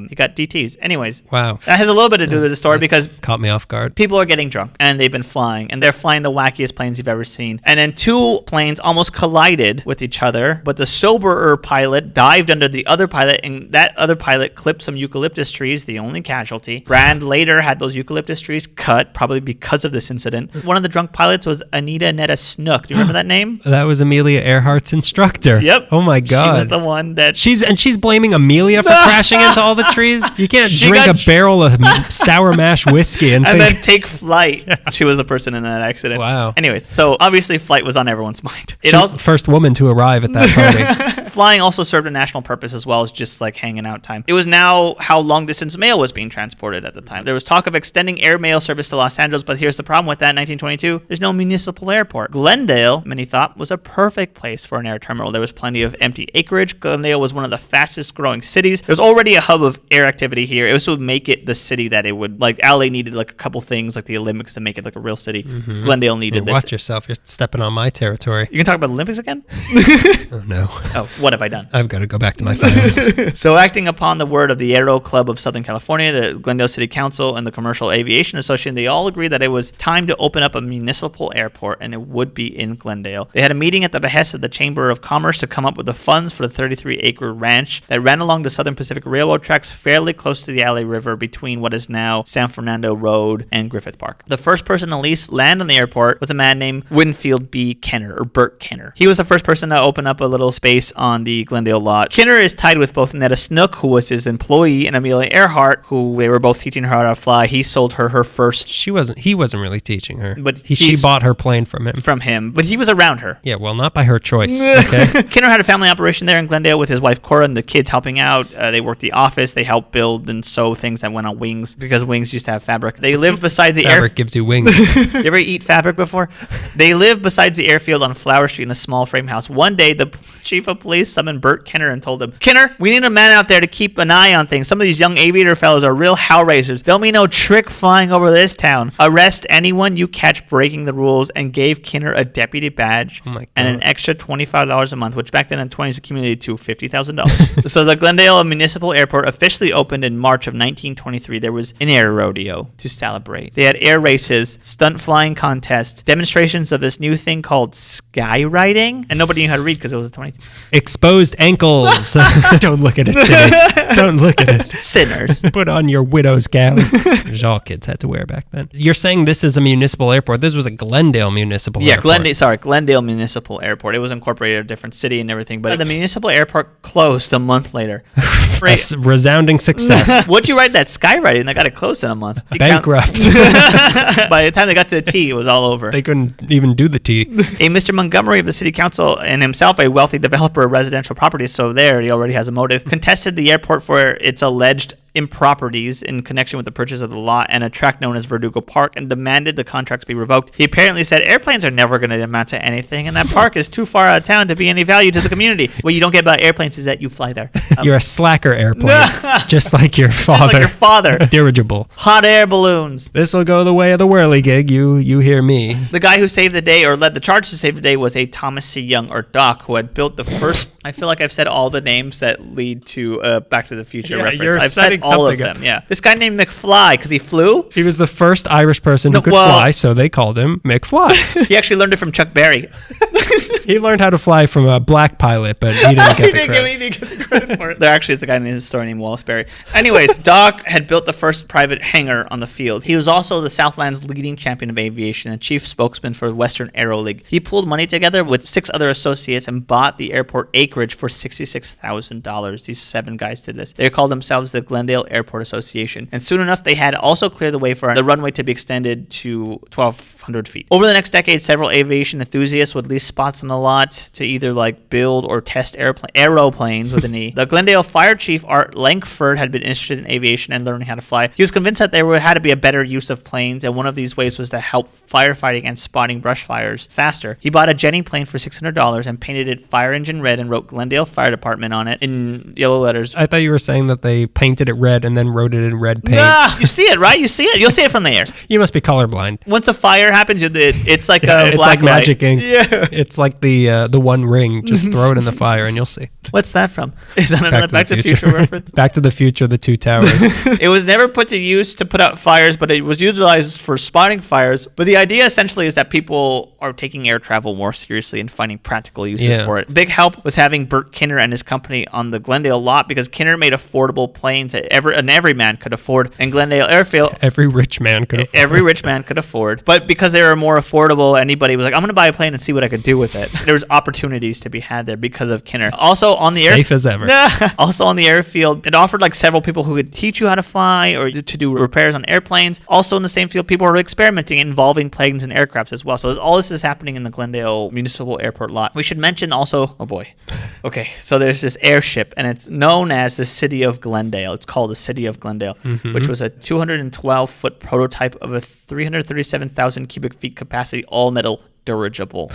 he got DTs. Anyways. Wow. That has a little bit to do with the story because caught me off guard. People are getting drunk and they've been flying and they're flying the wackiest planes you've ever seen. And then two planes almost collided with each other, but the soberer pilot dived under the other pilot and that other pilot clipped some eucalyptus trees, the only casualty. Brand later had those eucalyptus trees cut, probably because of this incident. One of the drunk pilots was Anita Netta Snook. Do you remember that name? That was Amelia Earhart's instructor. Yep. Oh my God. She was the one that... She's blaming Amelia for crashing into all the trees? You can't drink a barrel of sour mash whiskey and then take flight. She was the person in that accident. Wow. Anyways, so obviously flight was on everyone's mind. She was the first woman to arrive at that party. Flying also served a national purpose as well as just like hanging out time. It was now how long distance mail was being transported at the time. There was talk of extending air mail service to Los Angeles, but here's the problem with that in 1922. There's no municipal airport. Glendale, many thought, was a perfect place for an air terminal. There was plenty of empty acreage. Glendale was one of the fastest growing cities. There's already a hub of air activity here. It was to make it the city that it would, like LA needed like a couple things like the Olympics to make it like a real city. Mm-hmm. Glendale needed this. Watch yourself. You're stepping on my territory. You can talk about the Olympics again? Oh, no. Oh, what have I done? I've got to go back to my files. So acting upon the word of the Aero Club of Southern California, the Glendale City Council, and the Commercial Aviation Association, they all agreed that it was time to open up a municipal airport, and it would be in Glendale. They had a meeting at the behest of the Chamber of Commerce to come up with the funds for the 33-acre ranch that ran along the Southern Pacific Railroad tracks fairly close to the LA River between what is now San Fernando Road and Griffith Park. The first person to lease land on the airport was a man named Winfield B. Kenner, or Burt Kenner. He was the first person to open up a little space on the Glendale lot. Kenner is tied with both Netta Snook, who was his employee, and Amelia Earhart, who they were both teaching her how to fly. He sold her first. He wasn't really teaching her. But she bought her plane from him. But he was around her. Yeah, well, not by her choice. Okay. Kenner had a family operation there in Glendale with his wife Cora and the kids helping out. They worked the office. They helped build and sew things that went on wings because wings used to have fabric. They lived beside the fabric gives you wings. You ever eat fabric before? They lived besides the airfield on Flower Street in a small frame house. One day, the chief of police summoned Burt Kenner and told him, Kenner, Sir, we need a man out there to keep an eye on things. Some of these young aviator fellows are real hell raisers. They'll be no trick flying over this town. Arrest anyone you catch breaking the rules," and gave Kinner a deputy badge and an extra $25 a month, which back then in 20s accumulated to $50,000. So the Glendale Municipal Airport officially opened in March of 1923. There was an air rodeo to celebrate. They had air races, stunt flying contests, demonstrations of this new thing called skywriting, and nobody knew how to read because it was a 20s. Exposed ankles. Don't look at it, Timmy. Don't look at it. Sinners. Put on your widow's gown. Which all kids had to wear back then. You're saying this is a municipal airport. This was a Glendale municipal airport. Glendale Municipal Airport. It was incorporated in a different city and everything, but the municipal airport closed a month later. A resounding success. What'd you write that skywriting? They got it closed in a month. Bankrupt. By the time they got to the T, it was all over. They couldn't even do the T. A Mr. Montgomery of the city council and himself a wealthy developer of residential properties, so there he already has a motive, contested the airport for its alleged improprieties in connection with the purchase of the lot and a tract known as Verdugo Park, and demanded the contract to be revoked. He apparently said airplanes are never going to amount to anything, and that park is too far out of town to be any value to the community. What you don't get about airplanes is that you fly there. You're a slacker airplane, just like your father. Dirigible. Hot air balloons. This will go the way of the whirligig. You hear me. The guy who saved the day or led the charge to save the day was a Thomas C. Young, or Doc, who had built the first. I feel like I've said all the names that lead to Back to the Future reference. I've said all of them. Yeah. This guy named McFly because he flew. He was the first Irish person who could fly, so they called him McFly. He actually learned it from Chuck Berry. He learned how to fly from a black pilot, but he didn't get the credit. He didn't get the credit for it. There actually is a guy in his story named Wallace Berry. Anyways, Doc had built the first private hangar on the field. He was also the Southland's leading champion of aviation and chief spokesman for the Western Aero League. He pulled money together with 6 other associates and bought the airport acreage for $66,000. These 7 guys did this. They called themselves the Glendale Airport Association. And soon enough, they had also cleared the way for the runway to be extended to 1,200 feet. Over the next decade, several aviation enthusiasts would lease spots on the lot to either build or test aeroplanes with an E. The Glendale Fire Chief Art Langford had been interested in aviation and learning how to fly. He was convinced that there had to be a better use of planes, and one of these ways was to help firefighting and spotting brush fires faster. He bought a jetting plane for $600 and painted it fire engine red and wrote Glendale Fire Department on it in yellow letters. I thought you were saying that they painted it red and then wrote it in red paint. Nah, you see it, right? You see it. You'll see it from the air. You must be colorblind. Once a fire happens, it's like a it's black like magic ink. Yeah. It's like the One Ring. Just throw it in the fire and you'll see. What's that from? Is that another Back to the Future reference? Back to the Future, the Two Towers. It was never put to use to put out fires, but it was utilized for spotting fires. But the idea essentially is that people are taking air travel more seriously and finding practical uses for it. Big help was having Burt Kinner and his company on the Glendale lot, because Kinner made affordable planes that every man could afford. And Glendale Airfield, every rich man could afford. But because they were more affordable, anybody was like, I'm going to buy a plane and see what I could do with it. There was opportunities to be had there because of Kinner. Also on the safe as ever. Also on the airfield, it offered several people who could teach you how to fly or to do repairs on airplanes. Also in the same field, people were experimenting involving planes and aircrafts as well. So all this is happening in the Glendale Municipal Airport lot. We should mention also, oh boy. Okay, so there's this airship, and it's known as the City of Glendale. It's called the City of Glendale, which was a 212-foot prototype of a 337,000 cubic feet capacity all-metal dirigible.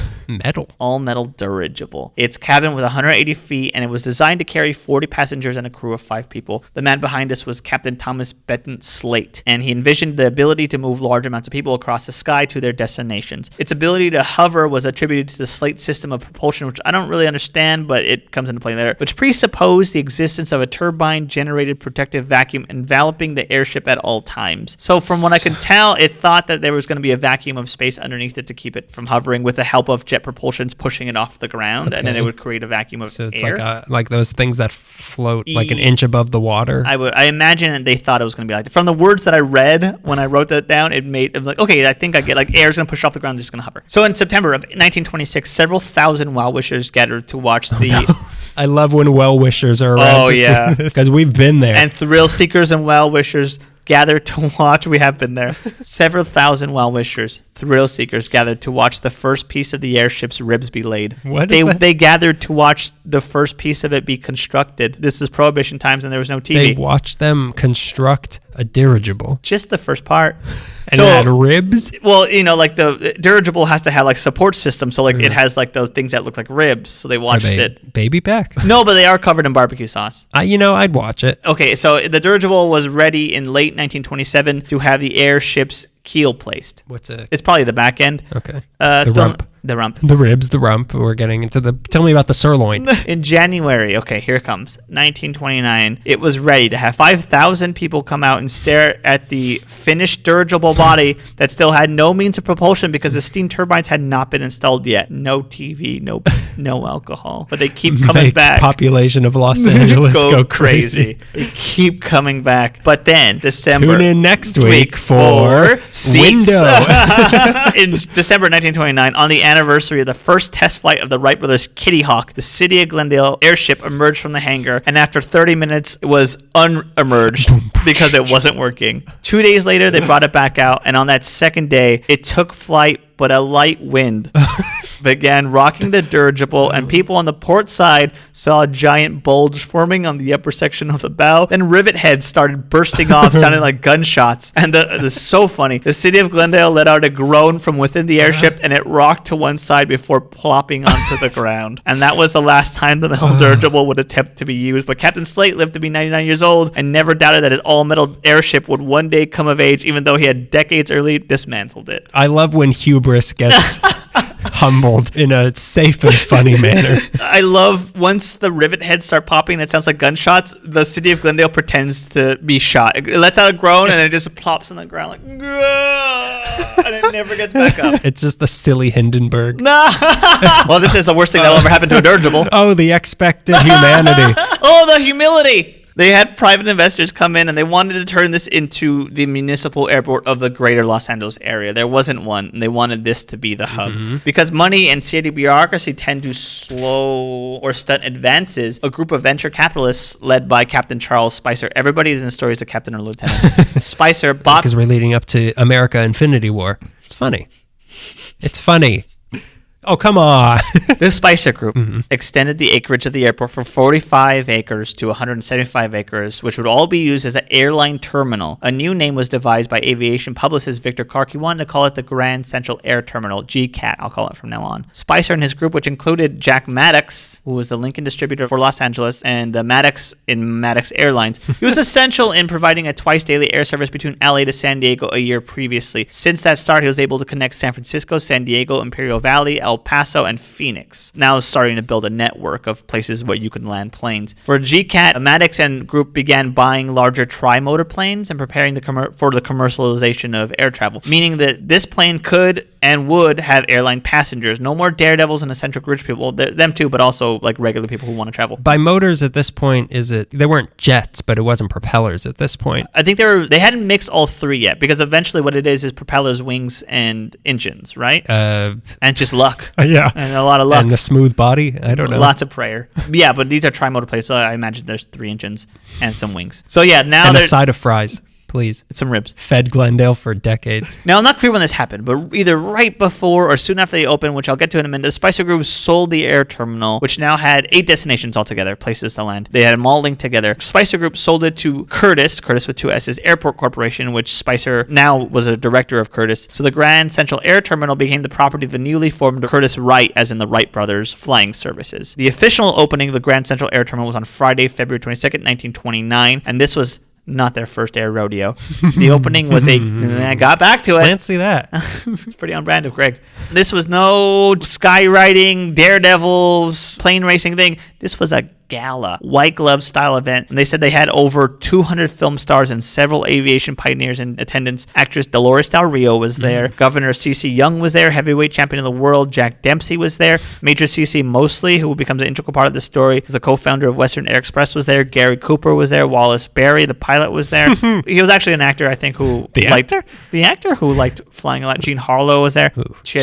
All metal dirigible. Its cabin was 180 feet, and it was designed to carry 40 passengers and a crew of 5 people. The man behind us was Captain Thomas Benton Slate, and he envisioned the ability to move large amounts of people across the sky to their destinations. Its ability to hover was attributed to the Slate system of propulsion, which I don't really understand, but it comes into play there, which presupposed the existence of a turbine-generated protective vacuum enveloping the airship at all times. So from what I can tell, it thought that there was going to be a vacuum of space underneath it to keep it from hovering, with the help of jet propulsions pushing it off the ground, and then it would create a vacuum of air. So it's like those things that float like an inch above the water. I imagine they thought it was going to be like that. From the words that I read when I wrote that down, it was like, okay, I think I get air's going to push off the ground, just going to hover. So in September of 1926, several thousand well-wishers gathered to watch the... I love when well-wishers are around. Oh, yeah. Because we've been there. And thrill seekers and well-wishers gathered to watch. We have been there. Several thousand well-wishers, thrill seekers gathered to watch the first piece of the airship's ribs be laid. What is that? They gathered to watch the first piece of it be constructed. This is Prohibition times, and there was no TV. They watched them construct A dirigible. Just the first part. And it had ribs? Well, like the dirigible has to have like support systems. So like it has like those things that look like ribs. So they watched it. Baby back? No, but they are covered in barbecue sauce. I'd watch it. Okay, so the dirigible was ready in late 1927 to have the airship's keel placed. What's it? It's probably the back end. Okay. The rump. The rump. The ribs, the rump. We're getting into tell me about the sirloin. In January, okay, here it comes, 1929, it was ready to have 5,000 people come out and stare at the finished dirigible body that still had no means of propulsion because the steam turbines had not been installed yet. No TV, no alcohol. But they keep coming back. Population of Los Angeles go crazy. They keep coming back. But then, December. Tune in next week for Seats. Window. In December 1929, on the anniversary of the first test flight of the Wright brothers Kitty Hawk, the City of Glendale airship emerged from the hangar, and after 30 minutes it was unemerged because it wasn't working. 2 days later, they brought it back out, and on that second day, it took flight, but a light wind began rocking the dirigible, and people on the port side saw a giant bulge forming on the upper section of the bow. Then rivet heads started bursting off, sounding like gunshots. And this is so funny. The city of Glendale let out a groan from within the airship, and it rocked to one side before plopping onto the ground. And that was the last time the metal dirigible would attempt to be used. But Captain Slate lived to be 99 years old and never doubted that his all-metal airship would one day come of age, even though he had decades early dismantled it. I love when hubris gets humbled in a safe and funny manner. I love once the rivet heads start popping, it sounds like gunshots. The city of Glendale pretends to be shot. It lets out a groan and then it just plops on the ground like, and it never gets back up. It's just the silly Hindenburg. Well, this is the worst thing that'll ever happen to a dirigible. Oh, the expected humanity. Oh, the humility. They had private investors come in and they wanted to turn this into the municipal airport of the greater Los Angeles area. There wasn't one, and they wanted this to be the hub. Because money and city bureaucracy tend to slow or stunt advances, a group of venture capitalists led by Captain Charles Spicer. Everybody in the story is a captain or lieutenant. Spicer bought... Because we're leading up to America Infinity War. It's funny. It's funny. Oh, come on. The Spicer Group extended the acreage of the airport from 45 acres to 175 acres, which would all be used as an airline terminal. A new name was devised by aviation publicist Victor Clark. He wanted to call it the Grand Central Air Terminal, GCAT, I'll call it from now on. Spicer and his group, which included Jack Maddox, who was the Lincoln distributor for Los Angeles, and the Maddox in Maddox Airlines. He was essential in providing a twice-daily air service between LA to San Diego a year previously. Since that start, he was able to connect San Francisco, San Diego, Imperial Valley, El Paso, and Phoenix. Now starting to build a network of places where you can land planes. For GCAT, Maddox and group began buying larger tri-motor planes and preparing for the commercialization of air travel, meaning that this plane could and would have airline passengers. No more daredevils and eccentric rich people, them too, but also like regular people who want to travel. By motors at this point, they weren't jets, but it wasn't propellers at this point. I think they hadn't mixed all three yet, because eventually what it is propellers, wings, and engines, right? And just luck. Yeah. And a lot of luck. And the smooth body. I don't know. Lots of prayer. Yeah, but these are tri-motor planes, so I imagine there's 3 engines and some wings. So yeah, now and a side of fries. Please. Some ribs. Fed Glendale for decades. Now, I'm not clear when this happened, but either right before or soon after they opened, which I'll get to in a minute, the Spicer Group sold the air terminal, which now had 8 destinations altogether, places to land. They had them all linked together. Spicer Group sold it to Curtis with 2 S's, Airport Corporation, which Spicer now was a director of Curtis. So the Grand Central Air Terminal became the property of the newly formed Curtis Wright, as in the Wright brothers flying services. The official opening of the Grand Central Air Terminal was on Friday, February 22nd, 1929, and this was not their first air rodeo. The opening was I got back to it. Fancy that. It's pretty on brand of Greg. This was no skywriting, daredevils, plane racing thing. This was a gala, white glove style event, and they said they had over 200 film stars and several aviation pioneers in attendance. Actress Dolores Del Rio was there. Governor C.C. Young was there. Heavyweight champion of the world Jack Dempsey was there. Major C.C. Mosley, who becomes an integral part of the story, was the co-founder of Western Air Express, was there. Gary Cooper was there. Wallace Berry, the pilot, was there. He was actually an actor, I think, who the actor who liked flying a lot. Jean Harlow was there. She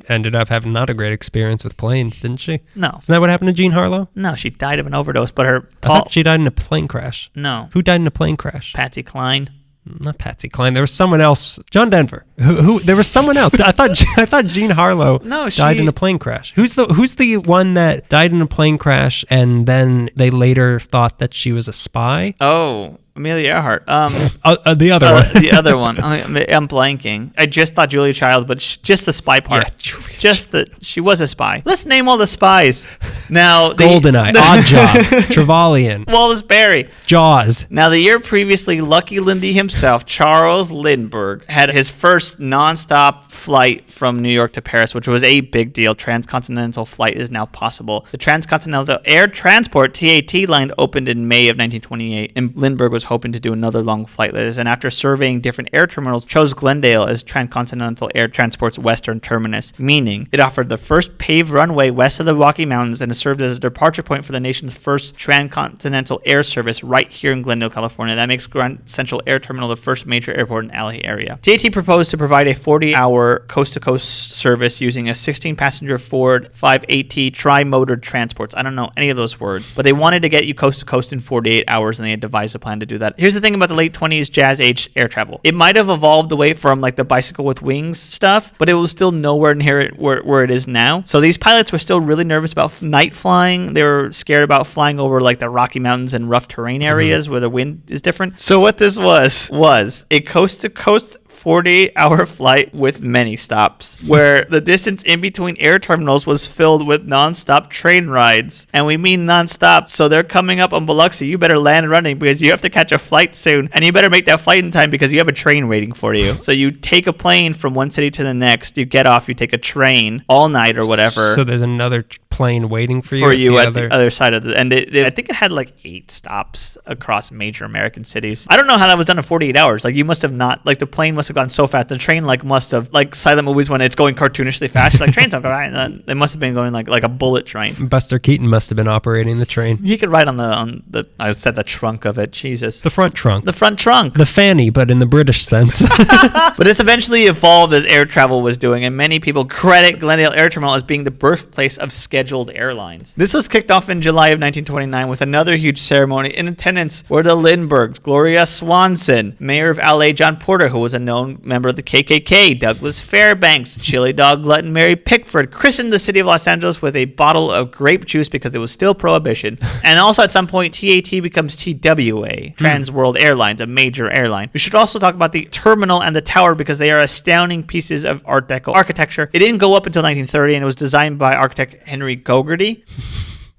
ended up having not a great experience with planes, didn't she? No. Isn't that what happened to Jean Harlow? No, she died of an overdose, but I thought she died in a plane crash. No. Who died in a plane crash? Patsy Cline. Not Patsy Cline. There was someone else. John Denver. Who? There was someone else. I thought Jean Harlow died in a plane crash. Who's the one that died in a plane crash and then they later thought that she was a spy? Oh. Amelia Earhart. The other one. The other one. I'm blanking. I just thought Julia Childs, but just the spy part. Yeah, Julia just that she was a spy. Let's name all the spies. Now, Goldeneye, Oddjob, Trevelyan, Wallace Berry, Jaws. Now, the year previously, Lucky Lindy himself, Charles Lindbergh, had his first nonstop flight from New York to Paris, which was a big deal. Transcontinental flight is now possible. The Transcontinental Air Transport TAT line opened in May of 1928, and Lindbergh was hoping to do another long flight like this. And after surveying different air terminals, chose Glendale as Transcontinental Air Transport's western terminus, meaning it offered the first paved runway west of the Rocky Mountains and served as a departure point for the nation's first transcontinental air service right here in Glendale, California. That makes Grand Central Air Terminal the first major airport in the LA area. TAT proposed to provide a 40-hour coast-to-coast service using a 16-passenger Ford 580 tri-motored transports. I don't know any of those words, but they wanted to get you coast-to-coast in 48 hours, and they had devised a plan to do that. Here's the thing about the late 20s jazz age air travel. It might have evolved away from like the bicycle with wings stuff, but it was still nowhere near it where it is now. So these pilots were still really nervous about night flying. They were scared about flying over like the Rocky Mountains and rough terrain areas where the wind is different. So what this was a coast-to-coast 48-hour flight with many stops, where the distance in between air terminals was filled with non-stop train rides. And we mean non-stop, so they're coming up on Biloxi. You better land running because you have to catch a flight soon, and you better make that flight in time because you have a train waiting for you. So you take a plane from one city to the next, you get off, you take a train all night or whatever. So there's another plane waiting for you at the other side of the, and I think it had like 8 stops across major American cities. I don't know how that was done in 48 hours. Like you must have not, like the plane must have gone so fast. The train like must have, like silent movies when it's going cartoonishly fast, like trains don't go right. They must have been going like a bullet train. Buster Keaton must have been operating the train. He could ride on the I said the trunk of it. Jesus. The front trunk. The front trunk. The fanny, but in the British sense. But this eventually evolved as air travel was doing, and many people credit Glendale Air Terminal as being the birthplace of scheduled airlines. This was kicked off in July of 1929 with another huge ceremony. In attendance were the Lindberghs, Gloria Swanson, Mayor of LA John Porter, who was a known member of the KKK, Douglas Fairbanks, chili dog glutton Mary Pickford, christened the city of Los Angeles with a bottle of grape juice because it was still prohibition. And also at some point, TAT becomes TWA, Trans World Airlines, a major airline. We should also talk about the terminal and the tower because they are astounding pieces of Art Deco architecture. It didn't go up until 1930, and it was designed by architect Henry Gogarty.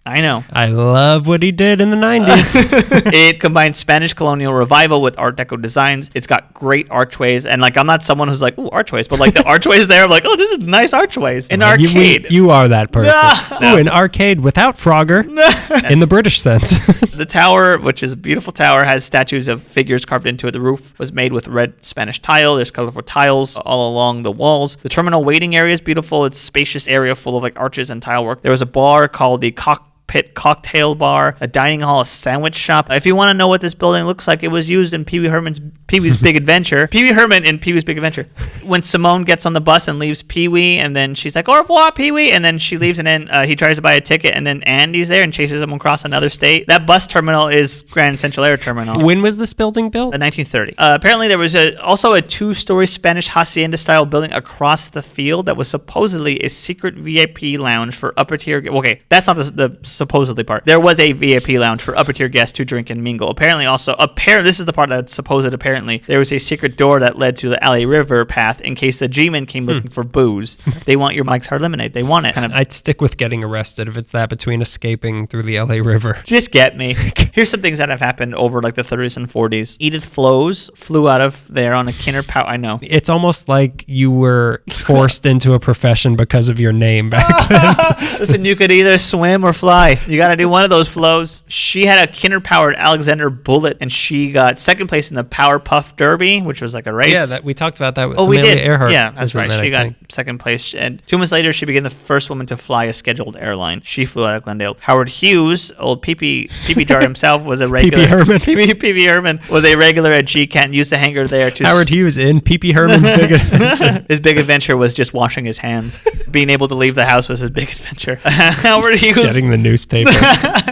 I know. I love what he did in the 90s. It combines Spanish colonial revival with Art Deco designs. It's got great archways. And like, I'm not someone who's like, ooh, archways. But like the archways there, I'm like, oh, this is nice archways. An arcade. You are that person. No. Ooh, an arcade without Frogger. In the British sense. The tower, which is a beautiful tower, has statues of figures carved into it. The roof was made with red Spanish tile. There's colorful tiles all along the walls. The terminal waiting area is beautiful. It's a spacious area full of like arches and tile work. There was a bar called the Cockpit Cocktail Bar, a dining hall, a sandwich shop. If you want to know what this building looks like, it was used in Pee-wee's Big Adventure. Pee-wee Herman in Pee-wee's Big Adventure. When Simone gets on the bus and leaves Pee-wee, and then she's like, au revoir, Pee-wee, and then she leaves, and then he tries to buy a ticket, and then Andy's there and chases him across another state. That bus terminal is Grand Central Air Terminal. When was this building built? 1930. Apparently, there was also a 2-story Spanish hacienda-style building across the field that was supposedly a secret VIP lounge for upper-tier... Okay, that's not the supposedly part. There was a VIP lounge for upper-tier guests to drink and mingle. Apparently, this is the part that's supposed. Apparently, there was a secret door that led to the LA River path in case the G-men came looking for booze. They want your Mike's Hard Lemonade. They want it. I'd stick with getting arrested if it's that between escaping through the LA River. Just get me. Here's some things that have happened over like the 30s and 40s. Edith Flows flew out of there on a Kinder Power. I know. It's almost like you were forced into a profession because of your name back then. Listen, you could either swim or fly. You got to do one of those flows. She had a Kinder-powered Alexander Bullet, and she got second place in the Power Puff Derby, which was like a race. Yeah, we talked about that with Amelia Earhart. Yeah, that's right. She got second place. And 2 months later, she became the first woman to fly a scheduled airline. She flew out of Glendale. Howard Hughes, old Pee-Pee Jar himself, was a regular. Pee-Pee Herman was a regular at GCAT, used the hangar there to... Howard Hughes in Pee-Pee Herman's Big Adventure. His big adventure was just washing his hands. Being able to leave the house was his big adventure. Howard Hughes... Getting the newspaper.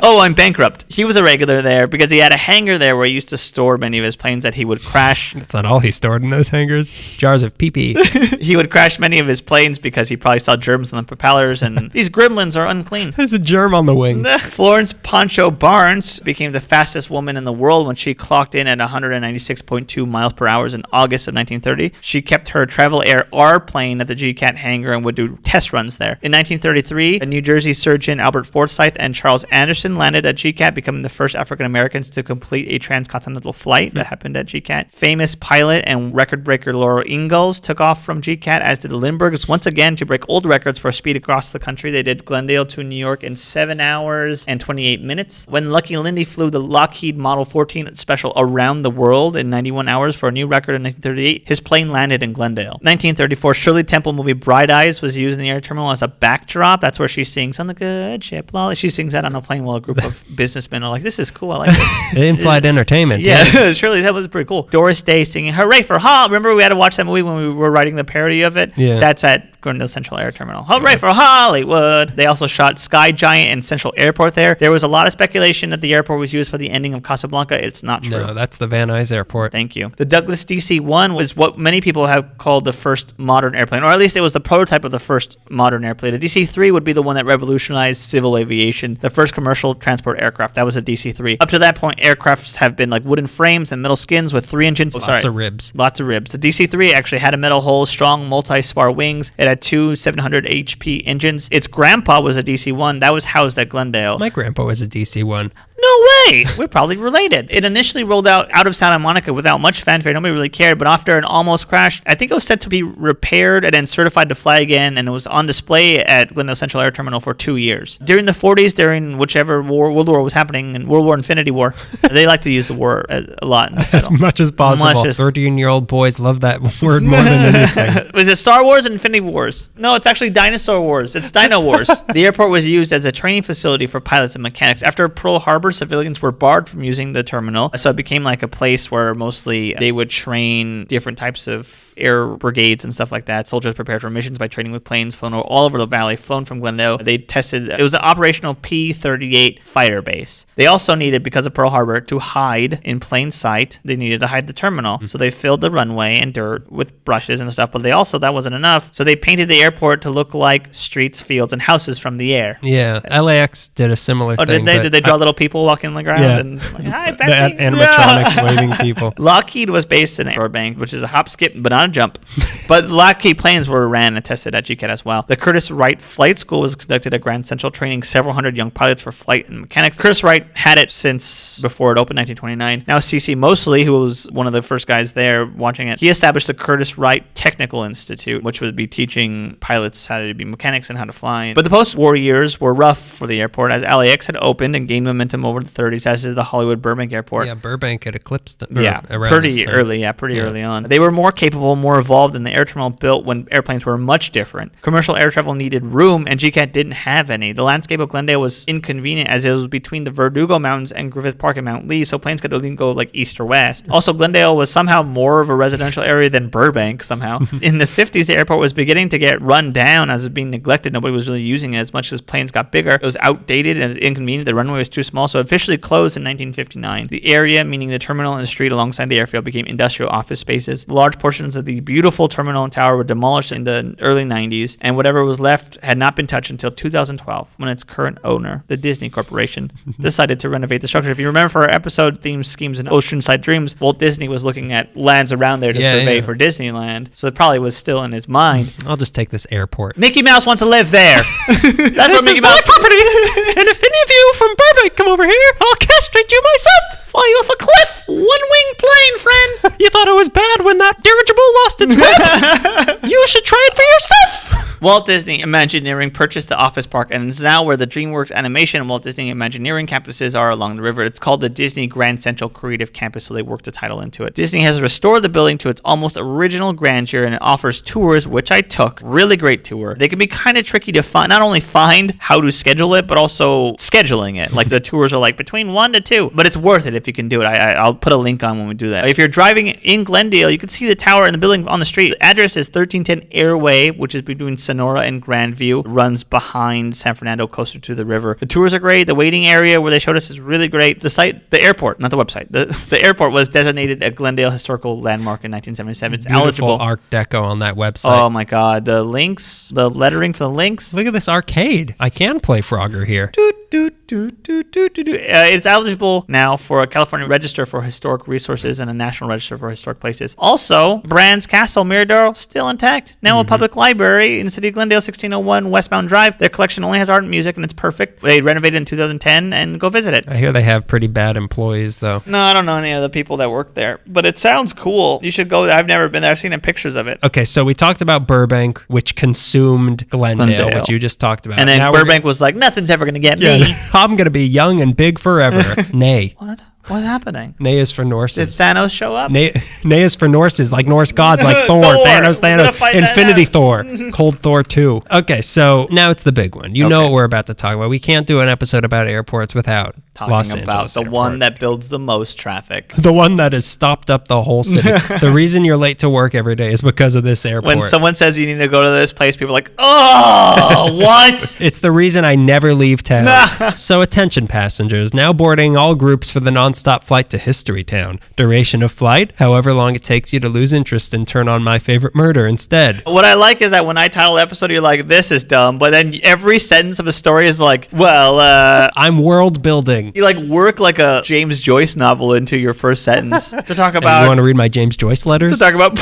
Oh, I'm bankrupt. He was a regular there because he had a hangar there where he used to store many of his planes that he would crash. That's not all he stored in those hangars. Jars of pee-pee. He would crash many of his planes because he probably saw germs on the propellers, and these gremlins are unclean. There's a germ on the wing. Florence Pancho Barnes became became the fastest woman in the world when she clocked in at 196.2 miles per hour in August of 1930. She kept her Travel Air R plane at the GCAT hangar and would do test runs there. In 1933, a New Jersey surgeon, Albert Forsyth, and Charles Anderson landed at GCAT, becoming the first African Americans to complete a transcontinental flight that happened at GCAT. Famous pilot and record breaker Laura Ingalls took off from GCAT, as did the Lindberghs, once again to break old records for speed across the country. They did Glendale to New York in 7 hours and 28 minutes. When Lucky Lindy flew the Lockheed Model 14 special around the world in 91 hours for a new record in 1938, his plane landed in Glendale. 1934, Shirley Temple movie Bright Eyes was used in the air terminal as a backdrop. That's where she sings on the good ship Lolly. She sings that on a plane while a group of businessmen are like, this is cool. I like it. In-flight entertainment. Yeah, Shirley, that was pretty cool. Doris Day singing Hooray for Hollywood. Remember we had to watch that movie when we were writing the parody of it? Yeah. That's at Glendale Central Air Terminal. Hooray for Hollywood. They also shot Sky Giant and Central Airport there. There was a lot of speculation that the airport was used for the ending of Casablanca. It's not true. No, that's the Van Nuys Airport. Thank you. The Douglas DC-1 was what many people have called the first modern airplane, or at least it was the prototype of the first modern airplane. The DC-3 would be the one that revolutionized civil aviation, the first commercial transport aircraft. That was a DC-3. Up to that point, aircrafts have been like wooden frames and metal skins with 3 engines. Lots of ribs. Lots of ribs. The DC-3 actually had a metal hull, strong multi-spar wings. It had 2 700 HP engines. Its grandpa was a DC-1 that was housed at Glendale. My grandpa was a DC-1. No way! We're probably related. It initially rolled out of Santa Monica without much fanfare. Nobody really cared, but after an almost crash, I think it was set to be repaired and then certified to fly again, and it was on display at Glendale Central Air Terminal for 2 years. During the 40s, during whichever World War was happening, in World War Infinity War, they like to use the war a lot. As much as possible. 13-year-old boys love that word more than anything. Was it Star Wars or Infinity Wars? No, it's actually Dinosaur Wars. It's Dino Wars. The airport was used as a training facility for pilots and mechanics. After Pearl Harbor, civilians were barred from using the terminal, so it became like a place where mostly they would train different types of air brigades and stuff like that. Soldiers prepared for missions by training with planes flown all over the valley, flown from Glendale. They tested, it was an operational P-38 fighter base. They also needed, because of Pearl Harbor, to hide in plain sight. They needed to hide the terminal. So they filled the runway and dirt with brushes and stuff, but they also, that wasn't enough. So they painted the airport to look like streets, fields, and houses from the air. Yeah, LAX did a similar thing. Did they draw little people walking on the ground? Yeah. And like, hi, Betsy. The animatronic waving people. Lockheed was based in Burbank, which is a hop, skip, but not a jump. But Lockheed planes were ran and tested at GCAT as well. The Curtiss Wright Flight School was conducted at Grand Central, training several hundred young pilots for flight and mechanics. Curtiss Wright had it since before it opened, 1929. Now C.C. Mosley, who was one of the first guys there watching it, he established the Curtiss Wright Technical Institute, which would be teaching pilots how to be mechanics and how to fly. But the post-war years were rough for the airport, as LAX had opened and gained momentum over the 30s, as did the Hollywood Burbank Airport. Yeah, Burbank had eclipsed them. Pretty early on. They were more capable, more evolved than the air terminal built when airplanes were much different. Commercial air travel needed room, and GCAT didn't have any. The landscape of Glendale was inconvenient, as it was between the Verdugo Mountains and Griffith Park and Mount Lee, so planes could only go like east or west. Also, Glendale was somehow more of a residential area than Burbank somehow. In the 50s, the airport was beginning to get run down as it was being neglected. Nobody was really using it as much as planes got bigger. It was outdated and inconvenient. The runway was too small, so it officially closed in 1959. The area, meaning the terminal and the street alongside the airfield, became industrial office spaces. Large portions of the beautiful terminal and tower were demolished in the early 90s, and whatever was left had not been touched until 2012, when its current owner, the Disney Corporation, decided to renovate the structure. If you remember, for our episode Themes, Schemes, and Oceanside Dreams, Walt Disney was looking at lands around there to survey for Disneyland, so it probably was still in his mind. I'll just take this airport. Mickey Mouse wants to live there. That's what Mickey Mouse property. And if any of you from Burbank come over here, I'll castrate you myself. Fly you off a cliff. One-wing plane, friend. You thought it was bad when that dirigible lost its wings? You should try it for yourself. Walt Disney Imagineering purchased the office park, and is now where the DreamWorks Animation and Walt Disney Imagineering campuses are along the river. It's called the Disney Grand Central Creative Campus, so they worked the title into it. Disney has restored the building to its almost original grandeur, and it offers tours, which I took. Really great tour. They can be kind of tricky to find, not only find how to schedule it, but also scheduling it. Like the tours are like between 1 to 2, but it's worth it if you can do it. I'll put a link on when we do that. If you're driving in Glendale, you can see the tower and the building on the street. The address is 1310 Airway, which is between Sonora and Grandview. It runs behind San Fernando, closer to the river. The tours are great. The waiting area where they showed us is really great. The site, the airport, not the website. The airport was designated a Glendale Historical Landmark in 1977. It's beautiful eligible. Art Deco on that website. Oh my God. The links, the lettering for the links. Look at this arcade. I can play Frogger here. Toot. It's eligible now for a California Register for Historic Resources and a National Register for Historic Places. Also, Brands Castle, Mirador, still intact. Now a public library in the city of Glendale, 1601 Westbound Drive. Their collection only has art and music, and it's perfect. They renovated in 2010, and go visit it. I hear they have pretty bad employees, though. No, I don't know any of the people that work there, but it sounds cool. You should go there. I've never been there. I've seen pictures of it. Okay, so we talked about Burbank, which consumed Glendale, which you just talked about. And then Burbank was like, nothing's ever going to get me. I'm going to be young and big forever. Nay. What? What's happening? Nay is for Norses. Did Thanos show up? Nay is for Norses, like Norse gods, like Thor, Thanos, Infinity Thor, Cold Thor 2. Okay, so now it's the big one. You know what we're about to talk about. We can't do an episode about airports without Los Angeles the Airport. One that builds the most traffic. The one that has stopped up the whole city. The reason you're late to work every day is because of this airport. When someone says you need to go to this place, people are like, oh, what? It's the reason I never leave town. So attention passengers, now boarding all groups for the non-stop flight to History Town. Duration of flight, however long it takes you to lose interest and turn on My Favorite Murder instead. What I like is that when I title the episode, you're like, this is dumb. But then every sentence of a story is like, well, I'm world building. You like work like a James Joyce novel into your first sentence to talk about. You want to read my James Joyce letters? To talk about.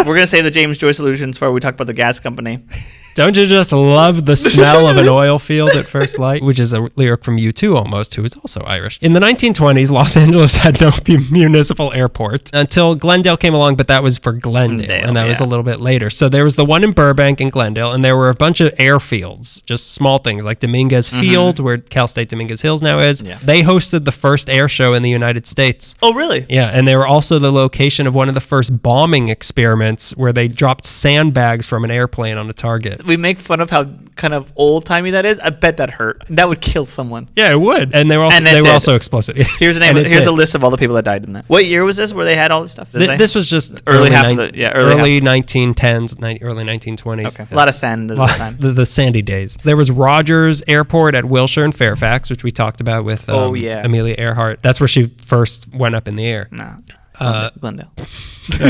We're gonna save the James Joyce illusions for we talk about the gas company. Don't you just love the smell of an oil field at first light? Which is a lyric from U2 almost, who is also Irish. In the 1920s, Los Angeles had no municipal airport until Glendale came along, but that was for Glendale, and that was a little bit later. So there was the one in Burbank and Glendale, and there were a bunch of airfields, just small things like Dominguez Field, where Cal State Dominguez Hills now is. Yeah. They hosted the first air show in the United States. Oh, really? Yeah, and they were also the location of one of the first bombing experiments where they dropped sandbags from an airplane on a target. We make fun of how kind of old-timey that is. I bet that hurt. That would kill someone. Yeah, it would. And they were also explosive. Here's a list of all the people that died in that. What year was this where they had all this stuff? This was just early 1910s, early 1920s. Okay. A lot of sand at the time. The sandy days. There was Rogers Airport at Wilshire and Fairfax, which we talked about with Amelia Earhart. That's where she first went up in the air. No. Glendale.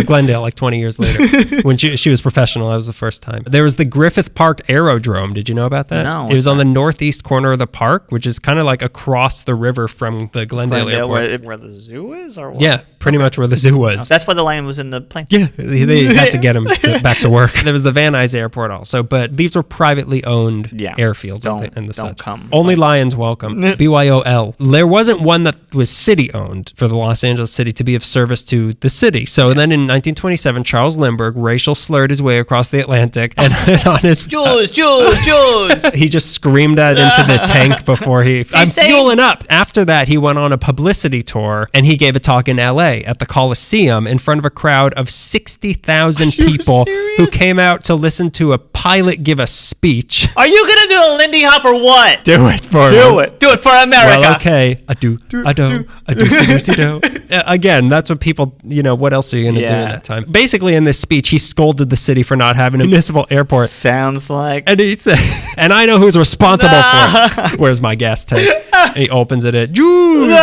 Glendale, like 20 years later. When she was professional, that was the first time. There was the Griffith Park Aerodrome. Did you know about that? No. It was on the northeast corner of the park, which is kind of like across the river from the Glendale Airport. Where the zoo is? Or what? Yeah, pretty much where the zoo was. That's why the lion was in the plane. Yeah, they had to get him back to work. There was the Van Nuys Airport also, but these were privately owned airfields in the don't come. Only lions welcome. BYOL. There wasn't one that was city-owned for the Los Angeles city to be of service to the city. So then in 1927, Charles Lindbergh racial slurred his way across the Atlantic and on his... Jews! He just screamed that into the tank before I'm fueling up. After that, he went on a publicity tour and he gave a talk in LA at the Coliseum in front of a crowd of 60,000 people who came out to listen to a pilot give a speech. Are you going to do a Lindy Hop or what? Do it for us. Do it for America. Well, okay. I do. Again, that's what people, what else are you going to do in that time? Basically, in this speech, he scolded the city for not having a municipal airport. Sounds like. And he said, and I know who's responsible for it. Where's my gas tank? And he opens it at Jews.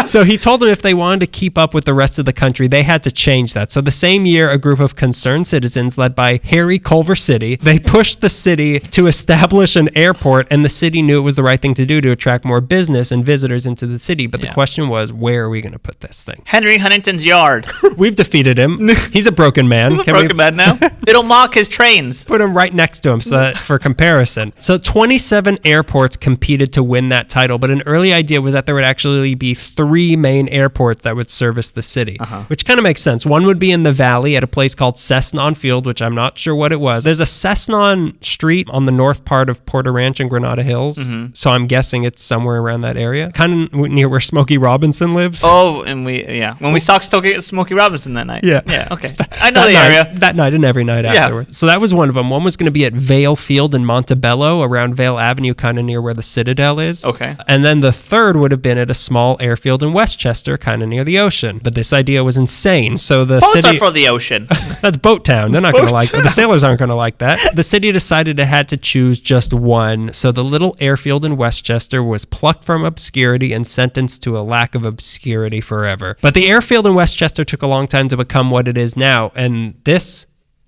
So he told them if they wanted to keep up with the rest of the country, they had to change that. So the same year, a group of concerned citizens led by Harry Culver City, they pushed the city to establish an airport, and the city knew it was the right thing to do to attract more business and visitors into the city. But the question was, where are we going to put this thing? Henry Huntington's yard. We've defeated him. He's a broken man. He's a broken man now. It'll mock his trains. Put him right next to him for comparison. So 27 airports competed to win that title, but an early idea was that there would actually be 3 main airports that would service the city, which kind of makes sense. One would be in the valley at a place called Cessnon Field, which I'm not sure what it was. There's a Cessnon Street on the north part of Porter Ranch and Granada Hills, so I'm guessing it's somewhere around that area, kind of near where Smokey Robinson lives. Oh, and when we saw Smokey Robinson that night. Yeah, okay. I know the area. That night and every night afterwards. So that was one of them. One was going to be at Vale Field in Montebello, around Vale Avenue, kind of near where the Citadel is. Okay. And then the third would have been at a small airfield in Westchester, kind of near the ocean. But this idea was insane. So the Boats city... are for the ocean. That's Boat Town. They're not going to like it. The sailors aren't going to like that. The city decided it had to choose just one. So the little airfield in Westchester was plucked from obscurity and sentenced to a lack of obscurity forever. But the airfield in Westchester took a long time to become what it is now. And this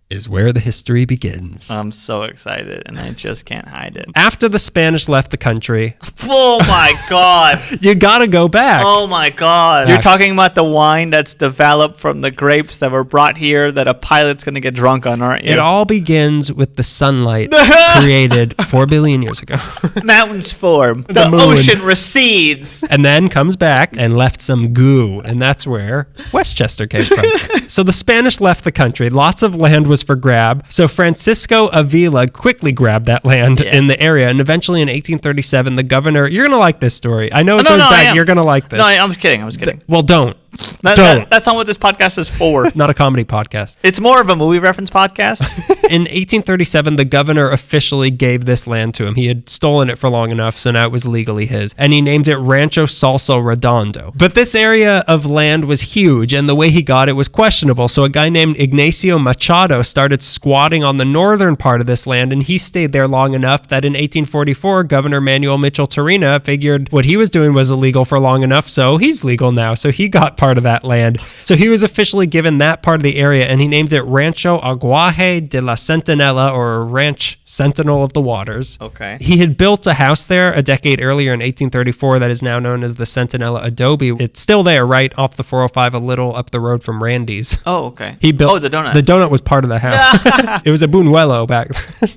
is where the history begins. I'm so excited, and I just can't hide it. After the Spanish left the country, Oh my God. you gotta go back. Oh my God. You're talking about the wine that's developed from the grapes that were brought here that a pilot's going to get drunk on, aren't you? It all begins with the sunlight created 4 billion years ago. Mountains form. The moon. ocean recedes. And then comes back and left some goo. And that's where Westchester came from. So the Spanish left the country. Lots of land was for grab. So Francisco Avila quickly grabbed that land in the area. And eventually in 1837, the governor, you're going to like this story. I know it goes back. You're going to like this. No, I was kidding. Well, don't. That's not what this podcast is for. Not a comedy podcast. It's more of a movie reference podcast. In 1837, the governor officially gave this land to him. He had stolen it for long enough, so now it was legally his. And he named it Rancho Salso Redondo. But this area of land was huge, and the way he got it was questionable. So a guy named Ignacio Machado started squatting on the northern part of this land, and he stayed there long enough that in 1844, Governor Manuel Mitchell Torina figured what he was doing was illegal for long enough, so he's legal now. So he got part of that land. So he was officially given that part of the area, and he named it Rancho Aguaje de la Centinela, or Ranch Sentinel of the Waters. Okay. He had built a house there a decade earlier in 1834 that is now known as the Centinela Adobe. It's still there, right off the 405, a little up the road from Randy's. Oh, okay. He built the donut. The donut was part of the house. It was a Buñuelo back,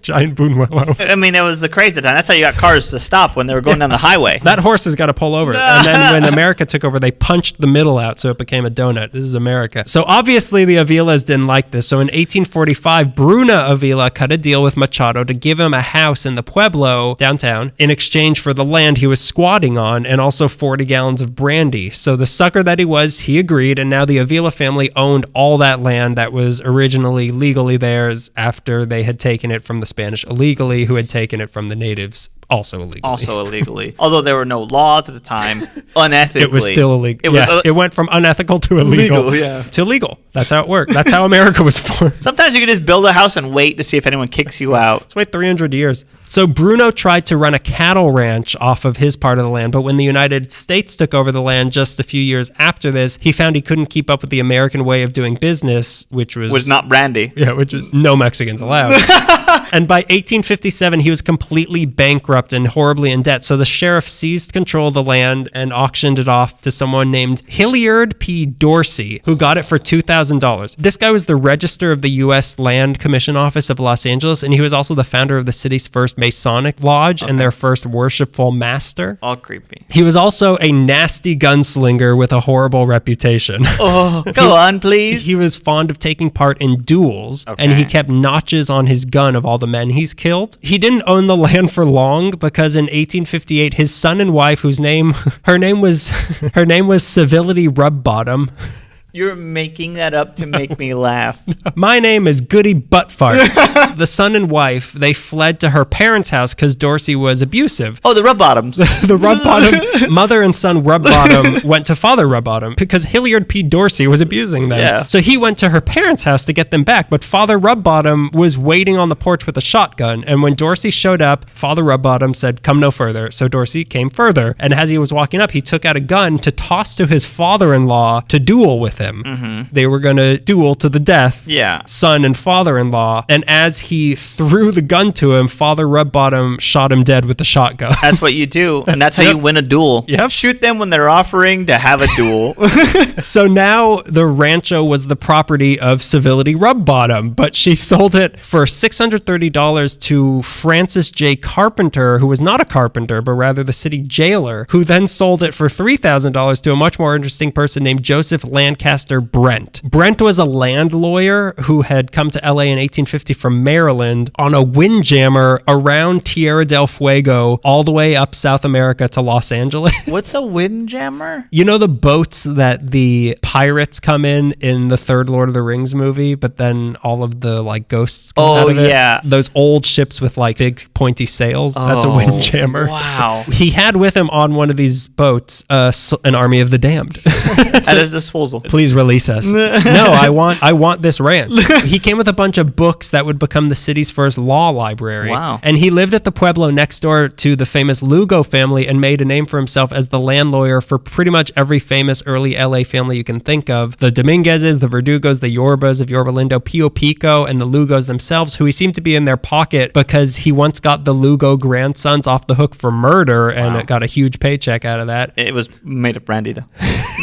giant Buñuelo. I mean, it was the craze at the time. That's how you got cars to stop when they were going down the highway. That horse has got to pull over. And then when America took over, they punched the middle out, so it became a donut. This is America. So obviously the Avilas didn't like this. So in 1845, Bruna Avila cut a deal with Machado to give him a house in the Pueblo downtown in exchange for the land he was squatting on and also 40 gallons of brandy. So the sucker that he was, he agreed, and now the Avila family owned all that land that was originally legally theirs after they had taken it from the Spanish illegally, who had taken it from the natives also illegally. Although there were no laws at the time, unethically. It was still illegal. It went from unethical to illegal. To legal. That's how it worked. That's how America was formed. Sometimes you can just build a house and wait to see if anyone kicks you out. Let's wait 300 years. So Bruno tried to run a cattle ranch off of his part of the land, but when the United States took over the land just a few years after this, he found he couldn't keep up with the American way of doing business, which was not brandy. Yeah, which is no Mexicans allowed. And by 1857, he was completely bankrupt and horribly in debt. So the sheriff seized control of the land and auctioned it off to someone named Hilliard P. Dorsey, who got it for $2,000. This guy was the register of the U.S. Land Commission Office of Los Angeles, and he was also the founder of the city's first Masonic lodge and their first worshipful master. All creepy. He was also a nasty gunslinger with a horrible reputation. Oh, go on, please. He was fond of taking part in duels, and he kept notches on his gun of all the men he's killed. He didn't own the land for long because in 1858, his son and wife, her name was Civility Rubbottom. You're making that up to make me laugh. My name is Goody Buttfart. The son and wife, they fled to her parents' house because Dorsey was abusive. Oh, the Rubbottoms. The Rubbottom, mother and son Rubbottom went to Father Rubbottom because Hilliard P. Dorsey was abusing them. Yeah. So he went to her parents' house to get them back, but Father Rubbottom was waiting on the porch with a shotgun, and when Dorsey showed up, Father Rubbottom said, "Come no further." So Dorsey came further, and as he was walking up, he took out a gun to toss to his father-in-law to duel with him. Mm-hmm. They were going to duel to the death, son and father-in-law, and as he threw the gun to him, Father Rubbottom shot him dead with the shotgun. That's what you do, and that's how you win a duel. Yep. Shoot them when they're offering to have a duel. So now the rancho was the property of Civility Rubbottom, but she sold it for $630 to Francis J. Carpenter, who was not a carpenter, but rather the city jailer, who then sold it for $3,000 to a much more interesting person named Joseph Lancaster Brent. Brent was a land lawyer who had come to LA in 1850 from Maryland on a windjammer around Tierra del Fuego all the way up South America to Los Angeles. What's a windjammer? You know the boats that the pirates come in the third Lord of the Rings movie, but then all of the like ghosts come out of it? Yeah. Those old ships with like big pointy sails. That's a windjammer. Wow. He had with him on one of these boats an army of the damned. At his disposal. please release us. No, I want this ranch. He came with a bunch of books that would become the city's first law library. Wow. And he lived at the pueblo next door to the famous Lugo family and made a name for himself as the land lawyer for pretty much every famous early LA family you can think of. The Dominguezes, the Verdugos, the Yorbas of Yorba Linda, Pio Pico, and the Lugos themselves, who he seemed to be in their pocket because he once got the Lugo grandsons off the hook for murder and got a huge paycheck out of that. It was made of brandy, though.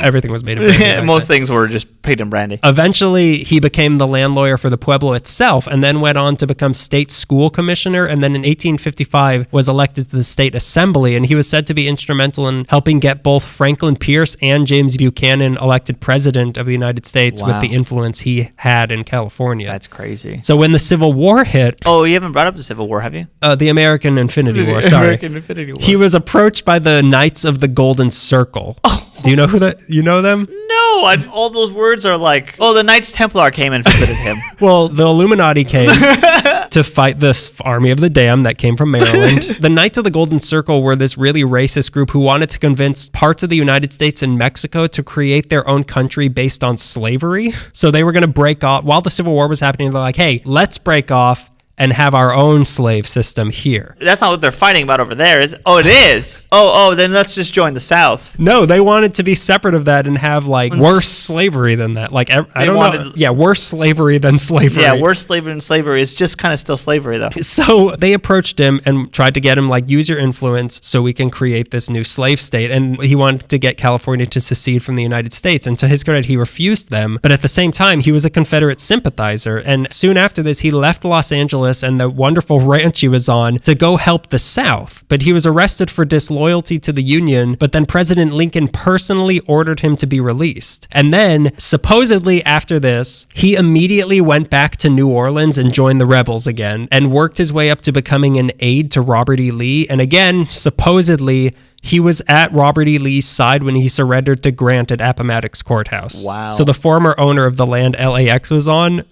Everything was made of brandy. Most things were just paid in brandy. Eventually, he became the land lawyer for the pueblo itself and then went on to become state school commissioner, and then in 1855 was elected to the state assembly, and he was said to be instrumental in helping get both Franklin Pierce and James Buchanan elected president of the United States with the influence he had in California. That's crazy. So when the Civil War hit... Oh, you haven't brought up the Civil War, have you? The American Infinity War, sorry. American Infinity War. He was approached by the Knights of the Golden Circle. Oh. Do you know you know them? No, all those words are like, the Knights Templar came and visited him. Well, the Illuminati came to fight this army of the damned that came from Maryland. The Knights of the Golden Circle were this really racist group who wanted to convince parts of the United States and Mexico to create their own country based on slavery. So they were going to break off. While the Civil War was happening, they're like, hey, let's break off and have our own slave system here. That's not what they're fighting about over there, is it? Oh, it is? Oh, then let's just join the South. No, they wanted to be separate of that and have, like, worse slavery than that. Like, I don't know. Yeah, worse slavery than slavery. Yeah, worse slavery than slavery. It's just kind of still slavery, though. So they approached him and tried to get him, like, use your influence so we can create this new slave state. And he wanted to get California to secede from the United States. And to his credit, he refused them. But at the same time, he was a Confederate sympathizer. And soon after this, he left Los Angeles and the wonderful ranch he was on to go help the South. But he was arrested for disloyalty to the Union, but then President Lincoln personally ordered him to be released. And then, supposedly after this, he immediately went back to New Orleans and joined the rebels again and worked his way up to becoming an aide to Robert E. Lee. And again, supposedly, he was at Robert E. Lee's side when he surrendered to Grant at Appomattox Courthouse. Wow. So the former owner of the land LAX was on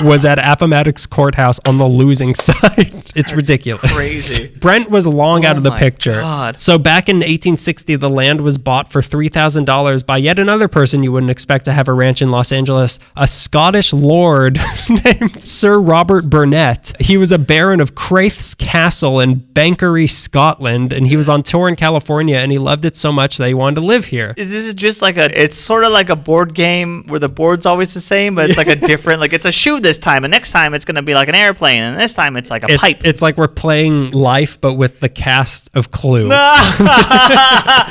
was at Appomattox Courthouse on the losing side. It's ridiculous. Crazy. Brent was long out of the picture. God. So back in 1860, the land was bought for $3,000 by yet another person you wouldn't expect to have a ranch in Los Angeles, a Scottish lord named Sir Robert Burnett. He was a baron of Craith's Castle in Bankery, Scotland, and he was on tour in California, and he loved it so much that he wanted to live here. This is just like it's sort of like a board game where the board's always the same, but it's like a different, like it's a shoe this time, and next time it's going to be like an airplane, and this time it's like a pipe. It's like we're playing Life, but with the cast of Clue.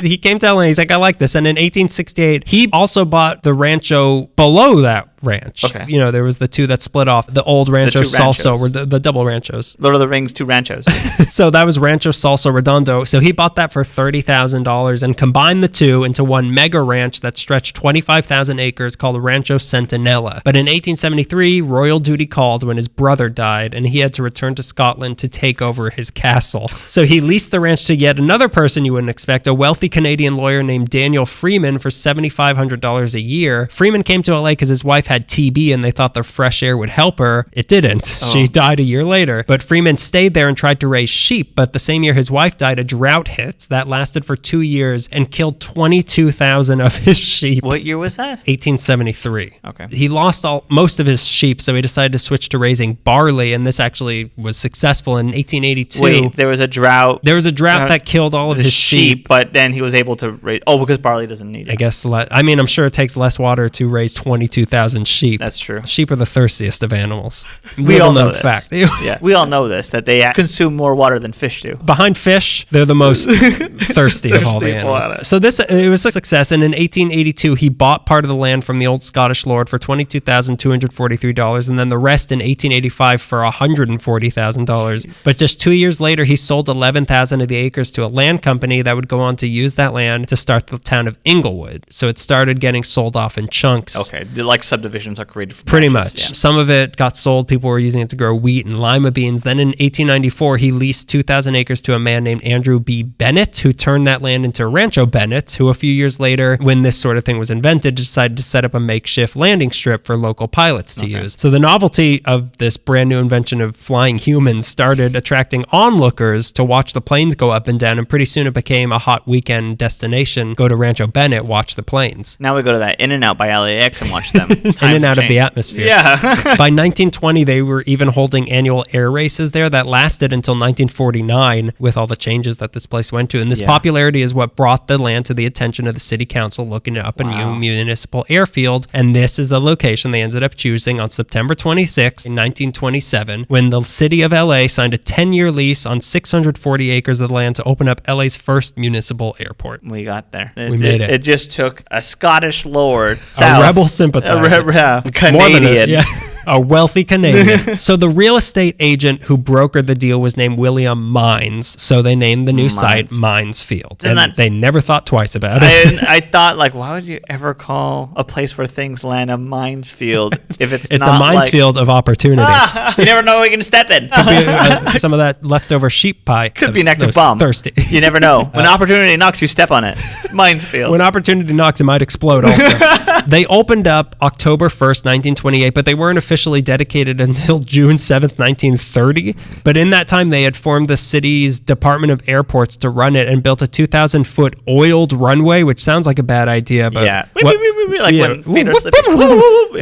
He came to LA, he's like, I like this. And in 1868, he also bought the rancho below that ranch. Okay. You know, there was the two that split off. The old Rancho Salso were the double ranchos. Lord of the Rings, 2 ranchos. So that was Rancho Salso Redondo. So he bought that for $30,000 and combined the two into one mega ranch that stretched 25,000 acres called Rancho Centinela. But in 1873, royal duty called when his brother died, and he had to return to Scotland to take over his castle. So he leased the ranch to yet another person you wouldn't expect, a wealthy Canadian lawyer named Daniel Freeman for $7,500 a year. Freeman came to LA because his wife had TB and they thought the fresh air would help her. It didn't. She died a year later. But Freeman stayed there and tried to raise sheep. But the same year his wife died, a drought hit that lasted for 2 years and killed 22,000 of his sheep. What year was that? 1873. Okay. He lost most of his sheep, so he decided to switch to raising barley, and this actually was successful in 1882. Wait, there was a drought. There was a drought that killed all of his sheep. But then he was able to raise... Oh, because barley doesn't need it. I guess... I'm sure it takes less water to raise 22,000 sheep. That's true. Sheep are the thirstiest of animals. We all know this. Fact. Yeah, we all know this, that they consume more water than fish do. Behind fish, they're the most thirsty of all the animals. Water. So it was a success, and in 1882, he bought part of the land from the old Scottish lord for $22,243, and then the rest in 1885 for $140,000. But just 2 years later, he sold 11,000 of the acres to a land company that would go on to use that land to start the town of Inglewood. So it started getting sold off in chunks. Okay, like subdivision. subdivisions are created from Pretty ashes, much. yeah. Some of it got sold. People were using it to grow wheat and lima beans. Then in 1894, he leased 2,000 acres to a man named Andrew B. Bennett, who turned that land into Rancho Bennett, who a few years later, when this sort of thing was invented, decided to set up a makeshift landing strip for local pilots to use. So the novelty of this brand new invention of flying humans started attracting onlookers to watch the planes go up and down, and pretty soon it became a hot weekend destination. Go to Rancho Bennett, watch the planes. Now we go to that In-N-Out by LAX and watch them. In and out of the atmosphere. Yeah. By 1920, they were even holding annual air races there that lasted until 1949 with all the changes that this place went to. And this popularity is what brought the land to the attention of the city council looking up a new municipal airfield. And this is the location they ended up choosing on September 26, 1927, when the city of LA signed a 10-year lease on 640 acres of land to open up LA's first municipal airport. We got there. We made it. It just took a Scottish lord, a rebel sympathizer. Canadian. A wealthy Canadian. So the real estate agent who brokered the deal was named William Mines. So they named the new site Mines Field. And they never thought twice about it. I thought, like, why would you ever call a place where things land a Mines Field if it's It's not a minefield of opportunity. You never know where you're going to step in. Could be, some of that leftover sheep pie. Could be an active bomb. Thirsty. You never know. When opportunity knocks, you step on it. Mines Field. When opportunity knocks, it might explode also. They opened up October 1st, 1928, but they weren't officially dedicated until June 7th, 1930. But in that time, they had formed the city's Department of Airports to run it and built a 2,000-foot oiled runway, which sounds like a bad idea. But when feet are slipping.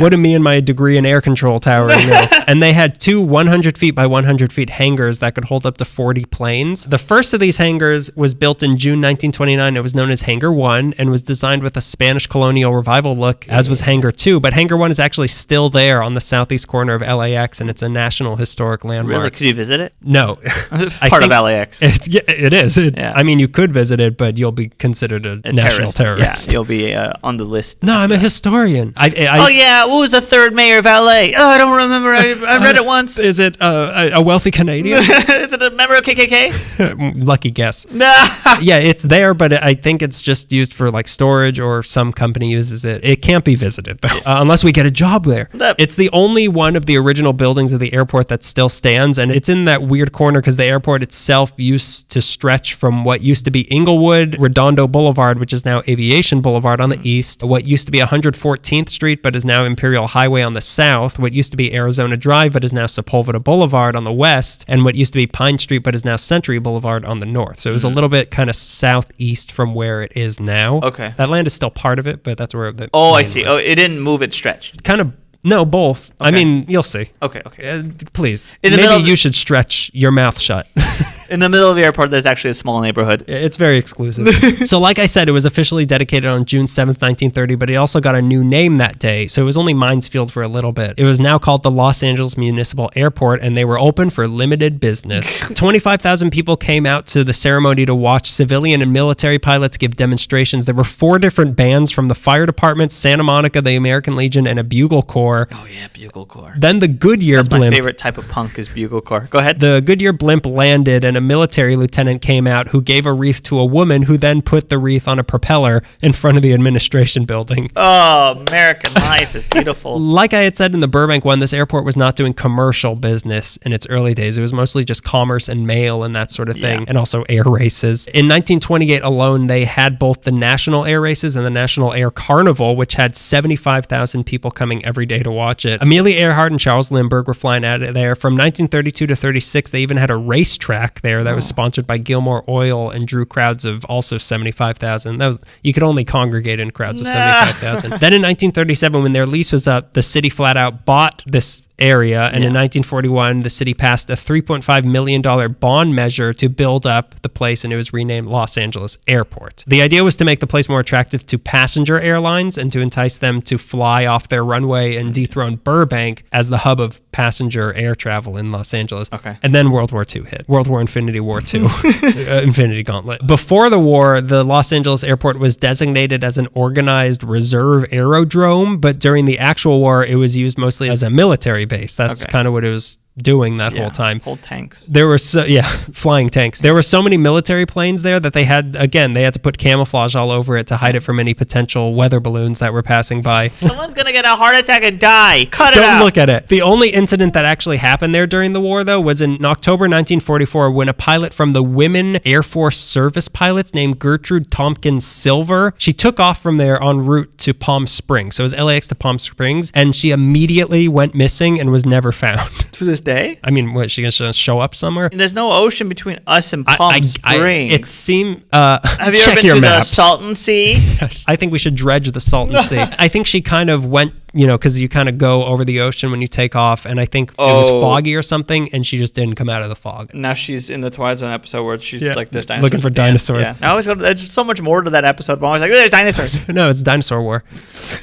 What do me and my degree in air control towering know? And they had two 100 feet by 100 feet hangars that could hold up to 40 planes. The first of these hangars was built in June 1929. It was known as Hangar 1 and was designed with a Spanish colonial revival look, as was Hangar 2. But Hangar 1 is actually still there on the southeast corner of LAX, and it's a National Historic Landmark. Really? Could you visit it? No. Part of LAX. It is. I mean, you could visit it, but you'll be considered a national terrorist. Yeah, you'll be on the list. No, I'm a historian. What was the third mayor of LA? Oh, I don't remember. I read it once. Is it a wealthy Canadian? Is it a member of KKK? Lucky guess. Yeah, it's there, but I think it's just used for like storage, or some company uses it. It can't be visited though, unless we get a job there. It's the only one of the original buildings of the airport that still stands, and it's in that weird corner because the airport itself used to stretch from what used to be Inglewood Redondo Boulevard, which is now Aviation Boulevard on the east, what used to be 114th Street but is now Imperial Highway on the south, what used to be Arizona Drive but is now Sepulveda Boulevard on the west, and what used to be Pine Street but is now Century Boulevard on the north. So it was a little bit kind of southeast from where it is now. Okay. That land is still part of it, but that's where the I see. Was. It didn't move, it stretched. Kind of. No, both. Okay. I mean, you'll see. Okay. Please. Maybe you should stretch your mouth shut. In the middle of the airport, there's actually a small neighborhood. It's very exclusive. So like I said, it was officially dedicated on June 7th, 1930, but it also got a new name that day. So it was only Mines Field for a little bit. It was now called the Los Angeles Municipal Airport, and they were open for limited business. 25,000 people came out to the ceremony to watch civilian and military pilots give demonstrations. There were 4 different bands from the fire department, Santa Monica, the American Legion, and a Bugle Corps. Oh yeah, Bugle Corps. Then the Goodyear blimp. My favorite type of punk is Bugle Corps. Go ahead. The Goodyear blimp landed, and a military lieutenant came out who gave a wreath to a woman who then put the wreath on a propeller in front of the administration building. Oh, American life is beautiful. Like I had said in the Burbank one, this airport was not doing commercial business in its early days. It was mostly just commerce and mail and that sort of thing, and also air races. In 1928 alone, they had both the National Air Races and the National Air Carnival, which had 75,000 people coming every day to watch it. Amelia Earhart and Charles Lindbergh were flying out of there. From 1932 to 36, they even had a racetrack there that was sponsored by Gilmore Oil and drew crowds of also 75,000. You could only congregate in crowds of 75,000. Then in 1937, when their lease was up, the city flat out bought this area, and in 1941 the city passed a $3.5 million bond measure to build up the place, and it was renamed Los Angeles Airport. The idea was to make the place more attractive to passenger airlines and to entice them to fly off their runway and dethrone Burbank as the hub of passenger air travel in Los Angeles. Okay. And then World War II hit. World War Infinity War II. Infinity Gauntlet. Before the war, the Los Angeles Airport was designated as an organized reserve aerodrome, but during the actual war, it was used mostly as a military base. That's kind of what it was doing that whole time. Whole tanks. There were flying tanks. There were so many military planes there that they had to put camouflage all over it to hide it from any potential weather balloons that were passing by. Someone's gonna get a heart attack and die. Cut it out. Don't look at it. The only incident that actually happened there during the war, though, was in October 1944 when a pilot from the Women Air Force Service Pilots named Gertrude Tompkins Silver, she took off from there en route to Palm Springs. So it was LAX to Palm Springs, and she immediately went missing and was never found. To this day? I mean, what, she gonna show up somewhere? There's no ocean between us and Palm Springs. It seemed... Have you ever been to the Salton Sea? Yes. I think we should dredge the Salton Sea. I think she kind of went, because you kind of go over the ocean when you take off, and I think it was foggy or something, and she just didn't come out of the fog. Now she's in the Twilight Zone episode where she's like, there's dinosaurs. Looking for dinosaurs. Yeah. I always go, there's so much more to that episode, but I'm always like, there's dinosaurs. No, it's Dinosaur War.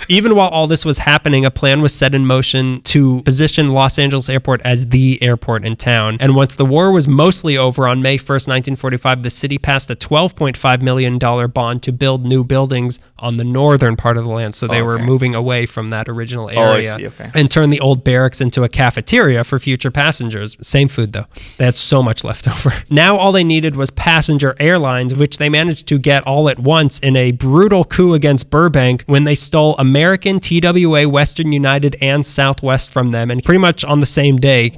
Even while all this was happening, a plan was set in motion to position Los Angeles Airport as the airport in town. And once the war was mostly over on May 1st, 1945, the city passed a $12.5 million bond to build new buildings on the northern part of the land. So they were moving away from that original area and turn the old barracks into a cafeteria for future passengers. Same food, though. They had so much left over. Now all they needed was passenger airlines, which they managed to get all at once in a brutal coup against Burbank when they stole American, TWA, Western United, and Southwest from them. And pretty much on the same day,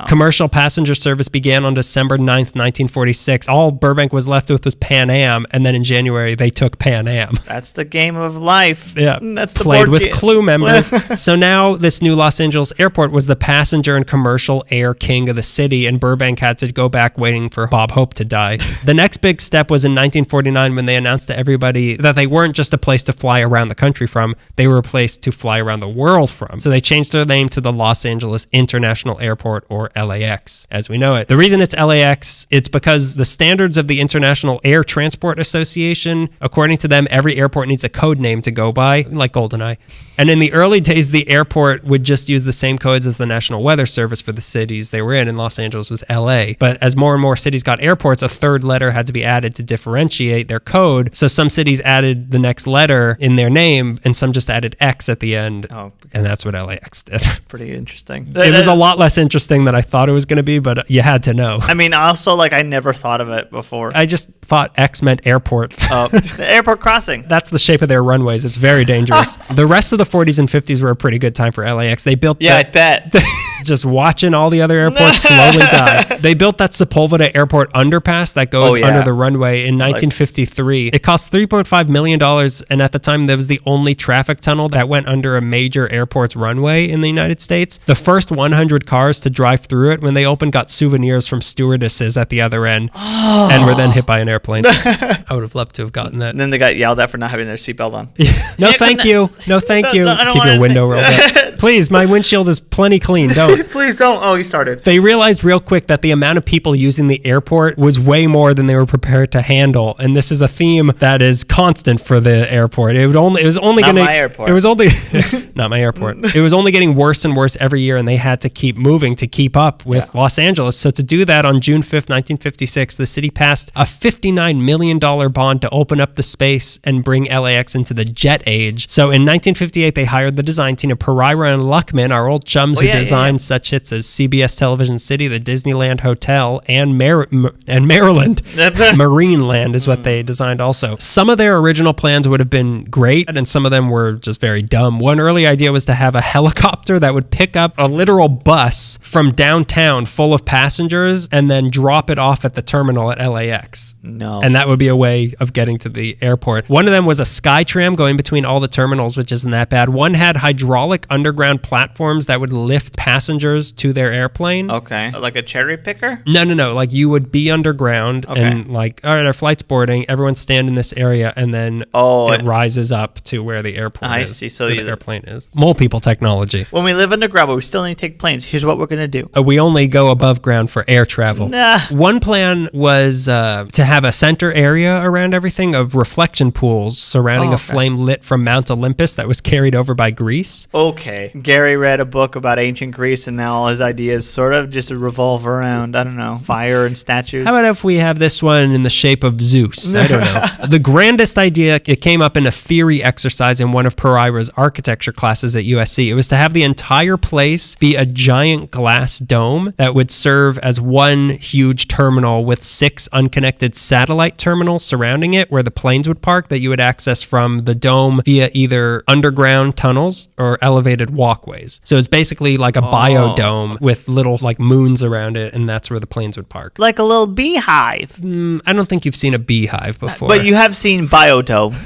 commercial passenger service began on December 9th, 1946. All Burbank was left with was Pan Am, and then in January, they took Pan Am. That's the game of life. Yeah. That's the played with Clue members. So now this new Los Angeles airport was the passenger and commercial air king of the city, and Burbank had to go back waiting for Bob Hope to die. The next big step was in 1949 when they announced to everybody that they weren't just a place to fly around the country from, they were a place to fly around the world from. So they changed their name to the Los Angeles International Airport, or LAX, as we know it. The reason it's LAX, it's because the standards of the International Air Transport Association, according to them, every airport needs a code name to go by, like GoldenEye. And in the early days, the airport would just use the same codes as the National Weather Service for the cities they were in, and Los Angeles was LA. But as more and more cities got airports, a third letter had to be added to differentiate their code. So some cities added the next letter in their name, and some just added X at the end. And that's what LAX did. Pretty interesting. It was a lot less interesting than I thought it was going to be, but you had to know. I mean, also, I never thought of it before. I just thought X meant airport. The airport crossing. That's the shape of their runways. It's very dangerous. The rest of the 40s and 50s were a pretty good time for LAX. They built I bet. Just watching all the other airports slowly die. They built that Sepulveda Airport underpass that goes under the runway in 1953. It cost $3.5 million, and at the time, that was the only traffic tunnel that went under a major airport's runway in the United States. The first 100 cars to drive through it when they opened got souvenirs from stewardesses at the other end and were then hit by an airplane. I would have loved to have gotten that. And then they got yelled at for not having their seatbelt on. No, thank you. No, thank you. Keep your window rolled up. Please, my windshield is plenty clean. Don't. Please don't. Oh, you started. They realized real quick that the amount of people using the airport was way more than they were prepared to handle, and this is a theme that is constant for the airport. It was only not my airport. It was only not my airport. It was only getting worse and worse every year, and they had to keep moving to keep up with Los Angeles. So to do that, on June 5th, 1956, the city passed a $59 million bond to open up the space and bring LAX into the jet age. So in 1958, they hired the design team of Pereira and Luckman, our old chums who designed such hits as CBS Television City, the Disneyland Hotel, and Maryland. Marineland is what they designed also. Some of their original plans would have been great, and some of them were just very dumb. One early idea was to have a helicopter that would pick up a literal bus from downtown full of passengers and then drop it off at the terminal at LAX. No. And that would be a way of getting to the airport. One of them was a Skytram going between all the terminals, which isn't that bad. One had hydraulic underground platforms that would lift passengers to their airplane. Okay. Like a cherry picker? No. Like you would be underground and all right, our flight's boarding. Everyone stand in this area, and then it rises up to where the airport is. I see. So the airplane is. Mole people technology. When we live underground, but we still need to take planes. Here's what we're going to do. We only go above ground for air travel. Nah. One plan was to have a center area around everything of reflection pools surrounding a flame lit from Mount Olympus that was carried over by grease. Okay. way. Gary read a book about ancient Greece, and now all his ideas sort of just revolve around, I don't know, fire and statues. How about if we have this one in the shape of Zeus? I don't know. The grandest idea, it came up in a theory exercise in one of Pereira's architecture classes at USC. It was to have the entire place be a giant glass dome that would serve as one huge terminal with 6 unconnected satellite terminals surrounding it where the planes would park that you would access from the dome via either underground tunnels or elevated walkways. So it's basically like a biodome with little like moons around it, and that's where the planes would park. Like a little beehive. I don't think you've seen a beehive before. But you have seen biodome.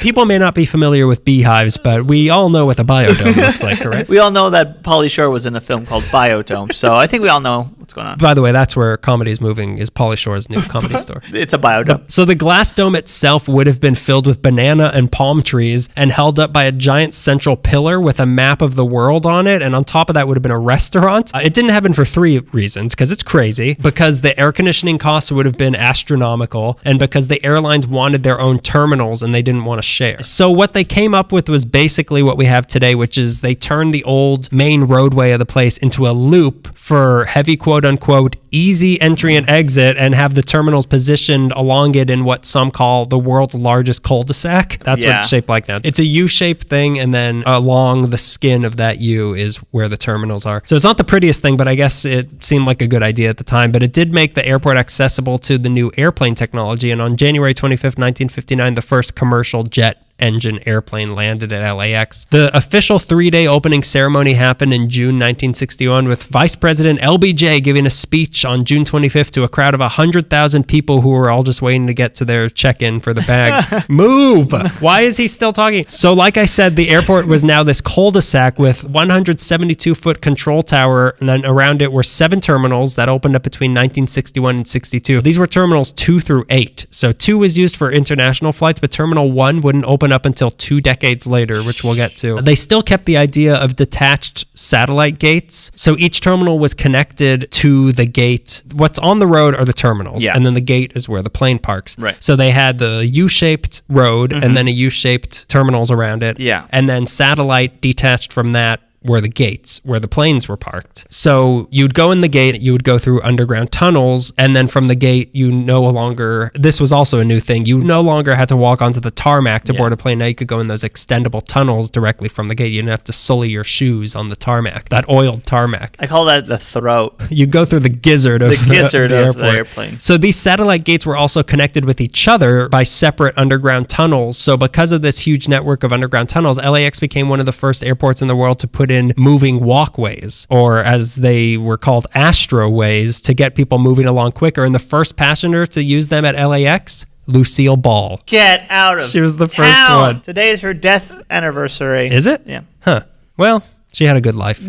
People may not be familiar with beehives, but we all know what a biodome looks like, correct? We all know that Pauly Shore was in a film called Biodome, so I think we all know what's going on. By the way, that's where comedy is moving, is Pauly Shore's new comedy store. It's a biodome. So the glass dome itself would have been filled with banana and palm trees and held up by a giant central pillar with a map of the world on it, and on top of that would have been a restaurant. It didn't happen for 3 reasons, because it's crazy, because the air conditioning costs would have been astronomical, and because the airlines wanted their own terminals and they didn't want to share. So what they came up with was basically what we have today, which is they turned the old main roadway of the place into a loop for heavy quote-unquote easy entry and exit, and have the terminals positioned along it in what some call the world's largest cul-de-sac. That's what it's shaped like now. It's a U-shaped thing, and then along the skin of that U is where the terminals are. So it's not the prettiest thing, but I guess it seemed like a good idea at the time. But it did make the airport accessible to the new airplane technology, and on January 25th, 1959, the first commercial jet engine airplane landed at LAX. The official 3-day opening ceremony happened in June 1961 with Vice President LBJ giving a speech on June 25th to a crowd of 100,000 people who were all just waiting to get to their check-in for the bags. Move! Why is he still talking? So like I said, the airport was now this cul-de-sac with 172-foot control tower, and then around it were 7 terminals that opened up between 1961 and 62. These were terminals 2 through 8. So 2 was used for international flights, but Terminal 1 wouldn't open up until 2 decades later, which we'll get to. They still kept the idea of detached satellite gates. So each terminal was connected to the gate. What's on the road are the terminals, and then the gate is where the plane parks. Right. So they had the U-shaped road and then a U-shaped terminals around it. Yeah. And then satellite detached from that were the gates where the planes were parked. So you'd go in the gate, you would go through underground tunnels, and then from the gate, you no longer, this was also a new thing, you no longer had to walk onto the tarmac to board a plane. Now you could go in those extendable tunnels directly from the gate. You didn't have to sully your shoes on the tarmac, that oiled tarmac. I call that the throat. You go through the gizzard of the airplane. So these satellite gates were also connected with each other by separate underground tunnels. So because of this huge network of underground tunnels, LAX became one of the first airports in the world to put in moving walkways, or as they were called, astroways, to get people moving along quicker. And the first passenger to use them at LAX, Lucille Ball. Get out of She was the town. first one. Today is her death anniversary. Is it? Yeah. Huh. Well, she had a good life.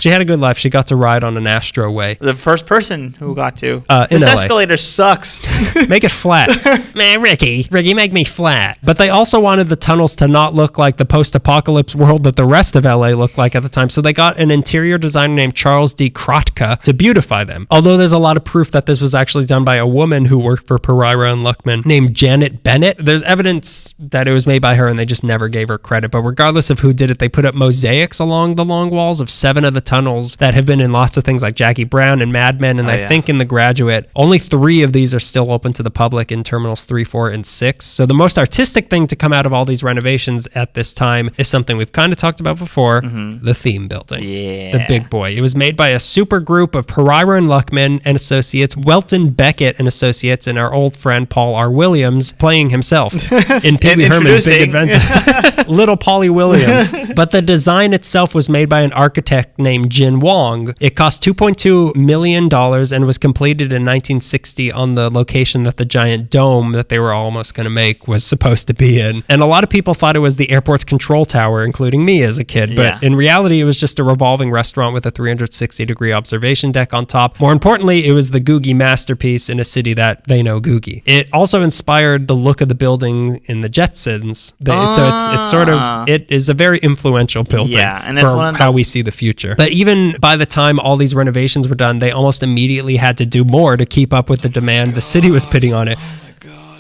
She had a good life. She got to ride on an astroway. The first person who got to. This escalator sucks. Make it flat. Man, Ricky, make me flat. But they also wanted the tunnels to not look like the post-apocalypse world that the rest of LA looked like at the time. So they got an interior designer named Charles D. Krotka to beautify them. Although there's a lot of proof that this was actually done by a woman who worked for Pereira and Luckman named Janet Bennett. There's evidence that it was made by her and they just never gave her credit. But regardless of who did it, they put up mosaics along the long walls of 7 of the tunnels that have been in lots of things like Jackie Brown and Mad Men, and I think in The Graduate. Only 3 of these are still open to the public in Terminals 3, 4, and 6. So the most artistic thing to come out of all these renovations at this time is something we've kind of talked about before, the theme building. Yeah. The big boy. It was made by a super group of Pereira and Luckman and Associates, Welton Beckett and Associates, and our old friend Paul R. Williams playing himself in Pee Wee Herman's Big Adventure. Little Paulie Williams. But the design itself was made by an architect named Jin Wong. It cost $2.2 million and was completed in 1960 on the location that the giant dome that they were almost going to make was supposed to be in. And a lot of people thought it was the airport's control tower, including me as a kid. But in reality, it was just a revolving restaurant with a 360-degree observation deck on top. More importantly, it was the Googie masterpiece in a city that they know Googie. It also inspired the look of the building in the Jetsons. So it's sort of, it is a very influential building and that's for how we see the future. But even by the time all these renovations were done, they almost immediately had to do more to keep up with the demand the city was putting on it.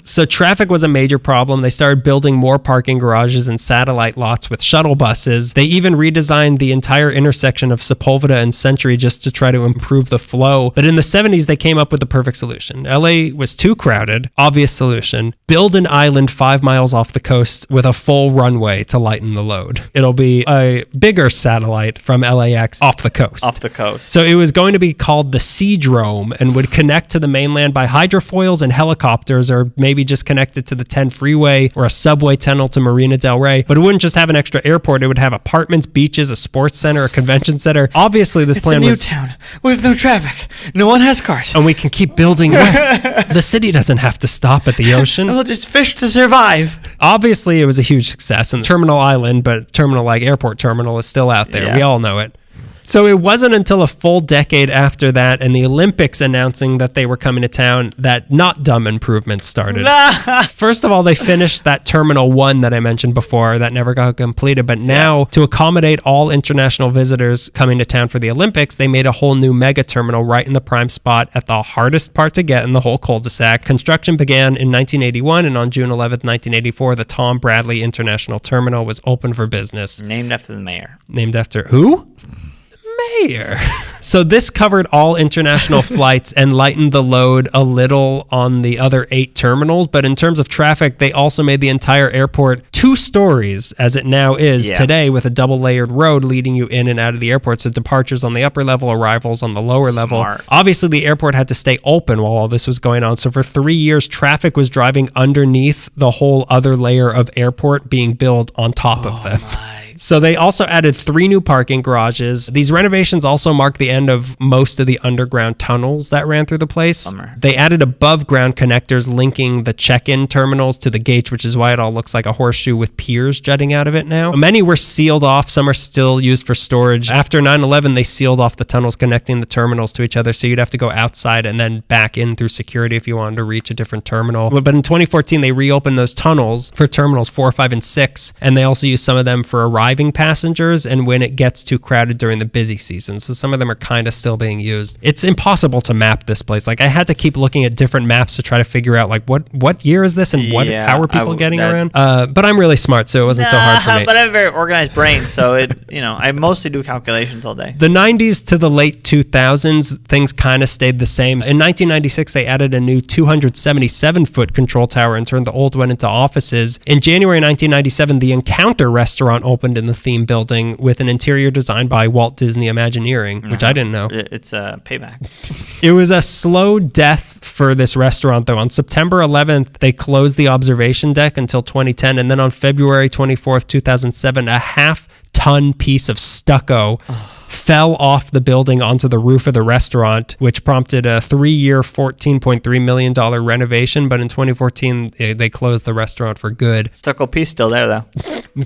So traffic was a major problem. They started building more parking garages and satellite lots with shuttle buses. They even redesigned the entire intersection of Sepulveda and Century just to try to improve the flow. But in the 70s, they came up with the perfect solution. LA was too crowded. Obvious solution. Build an island 5 miles off the coast with a full runway to lighten the load. It'll be a bigger satellite from LAX off the coast. Off the coast. So it was going to be called the Seadrome and would connect to the mainland by hydrofoils and helicopters, or maybe just connect it to the 10 freeway or a subway tunnel to Marina Del Rey. But it wouldn't just have an extra airport. It would have apartments, beaches, a sports center, a convention center. Obviously, this plan was... It's a new town with no traffic. No one has cars. And we can keep building west. The city doesn't have to stop at the ocean. We'll just fish to survive. Obviously, it was a huge success. And Terminal Island, but terminal like Airport Terminal, is still out there. Yeah. We all know it. So it wasn't until a full decade after that and the Olympics announcing that they were coming to town that not dumb improvements started. First of all, they finished that Terminal 1 that I mentioned before that never got completed. But now, to accommodate all international visitors coming to town for the Olympics, they made a whole new mega terminal right in the prime spot at the hardest part to get in the whole cul-de-sac. Construction began in 1981, and on June 11th, 1984, the Tom Bradley International Terminal was open for business. Named after the mayor. Named after who? Mayor. So this covered all international flights and lightened the load a little on the other 8 terminals. But in terms of traffic, they also made the entire airport 2 stories, as it now is today, with a double layered road leading you in and out of the airport. So departures on the upper level, arrivals on the lower level. Obviously, the airport had to stay open while all this was going on. So for 3 years, traffic was driving underneath the whole other layer of airport being built on top of them. So they also added 3 new parking garages. These renovations also marked the end of most of the underground tunnels that ran through the place. Bummer. They added above ground connectors linking the check-in terminals to the gates, which is why it all looks like a horseshoe with piers jutting out of it now. Many were sealed off. Some are still used for storage. After 9/11, they sealed off the tunnels connecting the terminals to each other, so you'd have to go outside and then back in through security if you wanted to reach a different terminal. But in 2014, they reopened those tunnels for terminals 4, 5, and 6, and they also use some of them for arriving passengers and when it gets too crowded during the busy season. So some of them are kind of still being used. It's impossible to map this place. Like I had to keep looking at different maps to try to figure out like what year is this and how are people getting around. But I'm really smart, so it wasn't so hard for me. But I have a very organized brain, so I mostly do calculations all day. The 90s to the late 2000s, things kind of stayed the same. In 1996, they added a new 277-foot control tower and turned the old one into offices. In January 1997, the Encounter restaurant opened in the theme building with an interior designed by Walt Disney Imagineering, which I didn't know. It's a payback. It was a slow death for this restaurant, though. On September 11th, they closed the observation deck until 2010, and then on February 24th, 2007, a half-ton piece of stucco fell off the building onto the roof of the restaurant, which prompted a 3-year, $14.3 million renovation. But in 2014, they closed the restaurant for good. Stucco piece still there, though.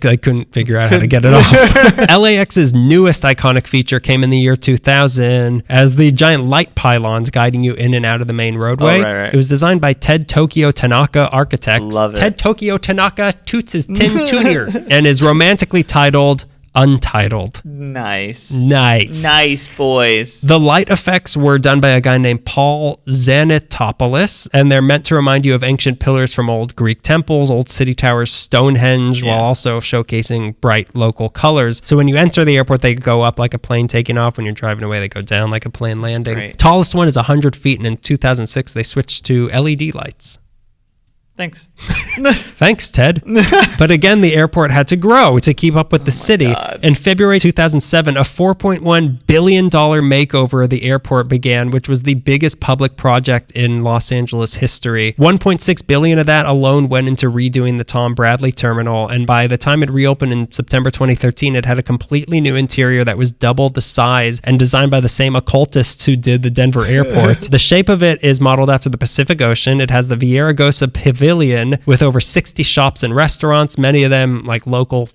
I couldn't figure out how to get it off. LAX's newest iconic feature came in the year 2000 as the giant light pylons guiding you in and out of the main roadway. Right. It was designed by Ted Tokyo Tanaka Architects. Love it. Ted Tokyo Tanaka toots his tin junior and is romantically titled Untitled. Nice, boys. The light effects were done by a guy named Paul Zanetopoulos, and they're meant to remind you of ancient pillars from old Greek temples, old city towers, Stonehenge, while also showcasing bright local colors. So when you enter the airport, they go up like a plane taking off. When you're driving away, they go down like a plane landing. Tallest one is 100 feet, and in 2006, they switched to LED lights. Thanks. Thanks, Ted. But again, the airport had to grow to keep up with the city. God. In February 2007, a $4.1 billion makeover of the airport began, which was the biggest public project in Los Angeles history. $1.6 billion of that alone went into redoing the Tom Bradley terminal, and by the time it reopened in September 2013, it had a completely new interior that was double the size and designed by the same occultists who did the Denver airport. The shape of it is modeled after the Pacific Ocean. It has the Villaraigosa Pavilion with over 60 shops and restaurants, many of them like local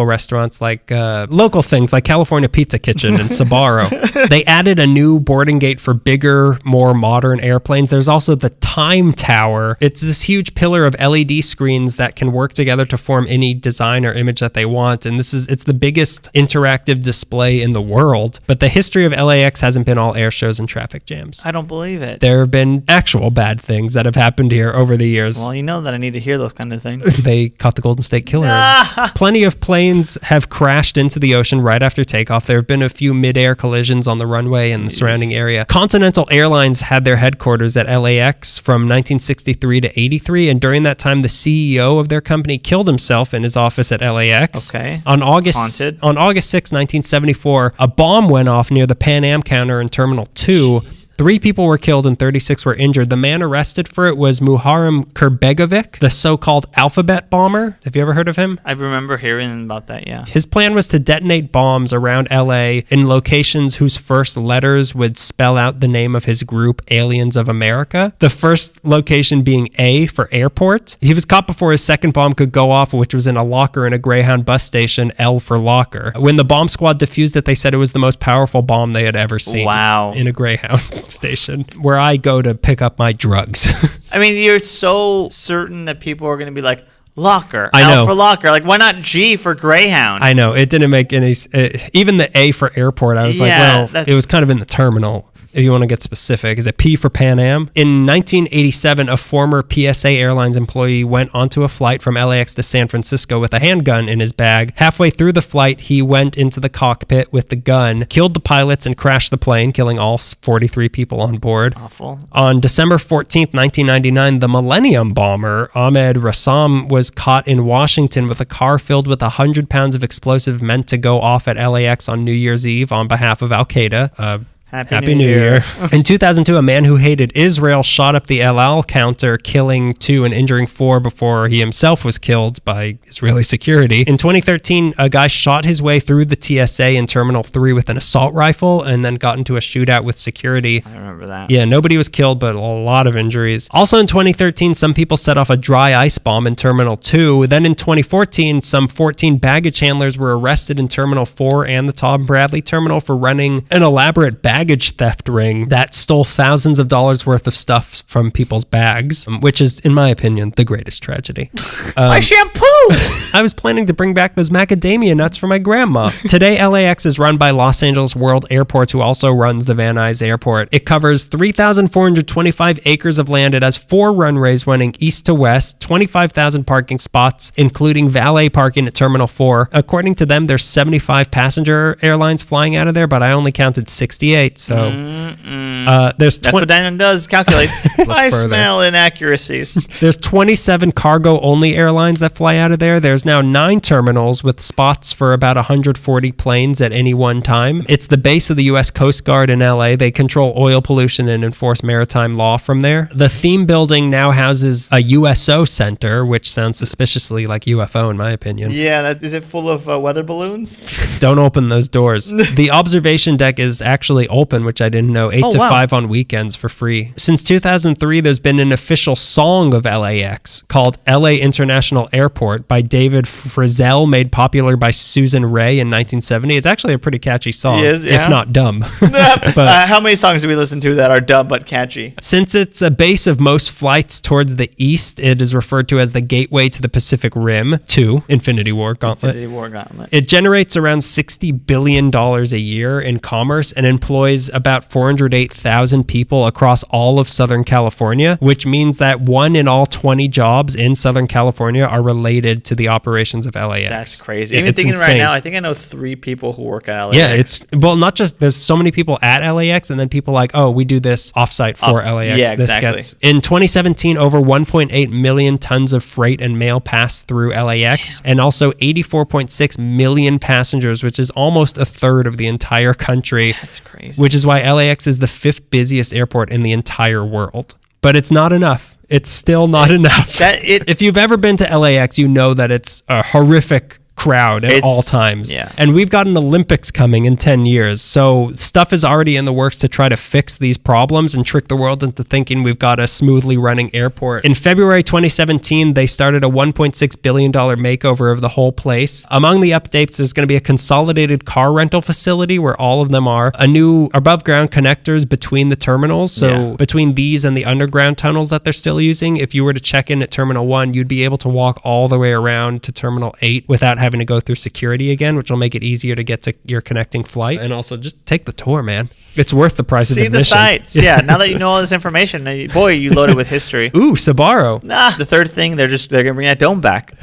restaurants like local things like California Pizza Kitchen and Sbarro. They added a new boarding gate for bigger, more modern airplanes. There's also the Time Tower. It's this huge pillar of LED screens that can work together to form any design or image that they want, and it's the biggest interactive display in the world. But the history of LAX hasn't been all air shows and traffic jams. I don't believe it. There have been actual bad things that have happened here over the years. engineers. Well, you know that I need to hear those kind of things. They caught the Golden State Killer. Plenty of planes have crashed into the ocean right after takeoff. There have been a few mid-air collisions on the runway and the surrounding area. Continental Airlines had their headquarters at LAX from 1963 to 83, and during that time, the CEO of their company killed himself in his office at LAX. Okay. On August 6, 1974, a bomb went off near the Pan Am counter in Terminal 2. 3 people were killed and 36 were injured. The man arrested for it was Muharrem Kurbegovic, the so-called alphabet bomber. Have you ever heard of him? I remember hearing about that, yeah. His plan was to detonate bombs around LA in locations whose first letters would spell out the name of his group, Aliens of America. The first location being A for airport. He was caught before his second bomb could go off, which was in a locker in a Greyhound bus station, L for locker. When the bomb squad defused it, they said it was the most powerful bomb they had ever seen. Wow. In a Greyhound station where I go to pick up my drugs. I mean, you're so certain that people are going to be like, locker, I know. L for locker. Like, why not G for Greyhound? I know. It didn't make any... even the A for airport, I was like, well, it was kind of in the terminal. If you want to get specific, is it P for Pan Am? In 1987, a former PSA Airlines employee went onto a flight from LAX to San Francisco with a handgun in his bag. Halfway through the flight, he went into the cockpit with the gun, killed the pilots, and crashed the plane, killing all 43 people on board. Awful. On December 14th, 1999, the Millennium bomber, Ahmed Rassam, was caught in Washington with a car filled with 100 pounds of explosive meant to go off at LAX on New Year's Eve on behalf of Al-Qaeda. Happy New Year. In 2002, a man who hated Israel shot up the El Al counter, killing 2 and injuring 4 before he himself was killed by Israeli security. In 2013, a guy shot his way through the TSA in Terminal 3 with an assault rifle and then got into a shootout with security. I remember that. Yeah, nobody was killed, but a lot of injuries. Also in 2013, some people set off a dry ice bomb in Terminal 2. Then in 2014, some 14 baggage handlers were arrested in Terminal 4 and the Tom Bradley terminal for running an elaborate baggage theft ring that stole thousands of dollars worth of stuff from people's bags, which is, in my opinion, the greatest tragedy. My shampoo! I was planning to bring back those macadamia nuts for my grandma. Today, LAX is run by Los Angeles World Airports, who also runs the Van Nuys Airport. It covers 3,425 acres of land. It has 4 runways running east to west, 25,000 parking spots, including valet parking at Terminal 4. According to them, there's 75 passenger airlines flying out of there, but I only counted 68. So there's that's what Dan does, calculates. I further. smell inaccuracies. There's 27 cargo-only airlines that fly out of there. There's now 9 terminals with spots for about 140 planes at any one time. It's the base of the U.S. Coast Guard in L.A. They control oil pollution and enforce maritime law from there. The theme building now houses a USO center, which sounds suspiciously like UFO in my opinion. Yeah, is it full of weather balloons? Don't open those doors. The observation deck is actually open, which I didn't know, 8 to 5 on weekends for free. Since 2003, there's been an official song of LAX called LA International Airport by David Frizzell, made popular by Susan Ray in 1970. It's actually a pretty catchy song, if not dumb. But how many songs do we listen to that are dumb but catchy? Since it's a base of most flights towards the east, it is referred to as the gateway to the Pacific Rim, to Infinity War Gauntlet. It generates around $60 billion a year in commerce and employs about 408,000 people across all of Southern California, which means that 1 in all 20 jobs in Southern California are related to the operations of LAX. That's crazy. Even thinking insane. Right now, I think I know 3 people who work at LAX. Yeah, it's, well, not just, there's so many people at LAX and then people like, oh, we do this offsite for LAX. Yeah, exactly. In 2017, over 1.8 million tons of freight and mail passed through LAX. Damn. And also 84.6 million passengers, which is almost a third of the entire country. That's crazy. Which is why LAX is the 5th busiest airport in the entire world. But it's not enough. It's still not enough. If you've ever been to LAX, you know that it's a horrific crowd at all times. Yeah. And we've got an Olympics coming in 10 years. So stuff is already in the works to try to fix these problems and trick the world into thinking we've got a smoothly running airport. In February 2017, they started a $1.6 billion makeover of the whole place. Among the updates, there's going to be a consolidated car rental facility where all of them are, a new above ground connectors between the terminals. So between these and the underground tunnels that they're still using, if you were to check in at Terminal 1, you'd be able to walk all the way around to Terminal 8 without having having to go through security again, which will make it easier to get to your connecting flight. And also just take the tour, man. It's worth the price of admission. See the sights. Yeah, now that you know all this information, boy, you loaded with history. Ooh, Sbarro. The third thing, they're going to bring that dome back.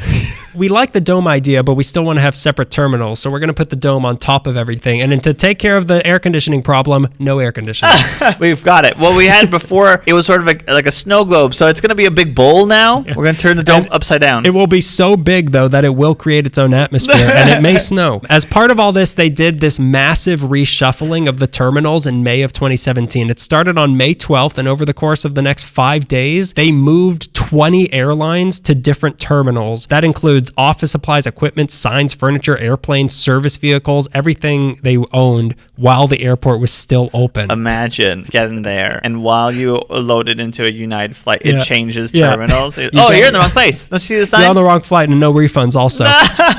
We like the dome idea, but we still want to have separate terminals. So we're going to put the dome on top of everything. And then to take care of the air conditioning problem, no air conditioning. We've got it. What we had before, it was sort of like a snow globe. So it's going to be a big bowl now. Yeah. We're going to turn the dome upside down. It will be so big, though, that it will create its own atmosphere, and it may snow. As part of all this, they did this massive reshuffling of the terminals in May of 2017. It started on May 12th, and over the course of the next 5 days, they moved 20 airlines to different terminals. That includes office supplies, equipment, signs, furniture, airplanes, service vehicles, everything they owned while the airport was still open. Imagine getting there, and while you loaded into a United flight, it changes Yeah. terminals. You're in the wrong place. Don't you see the signs? You're on the wrong flight and no refunds also.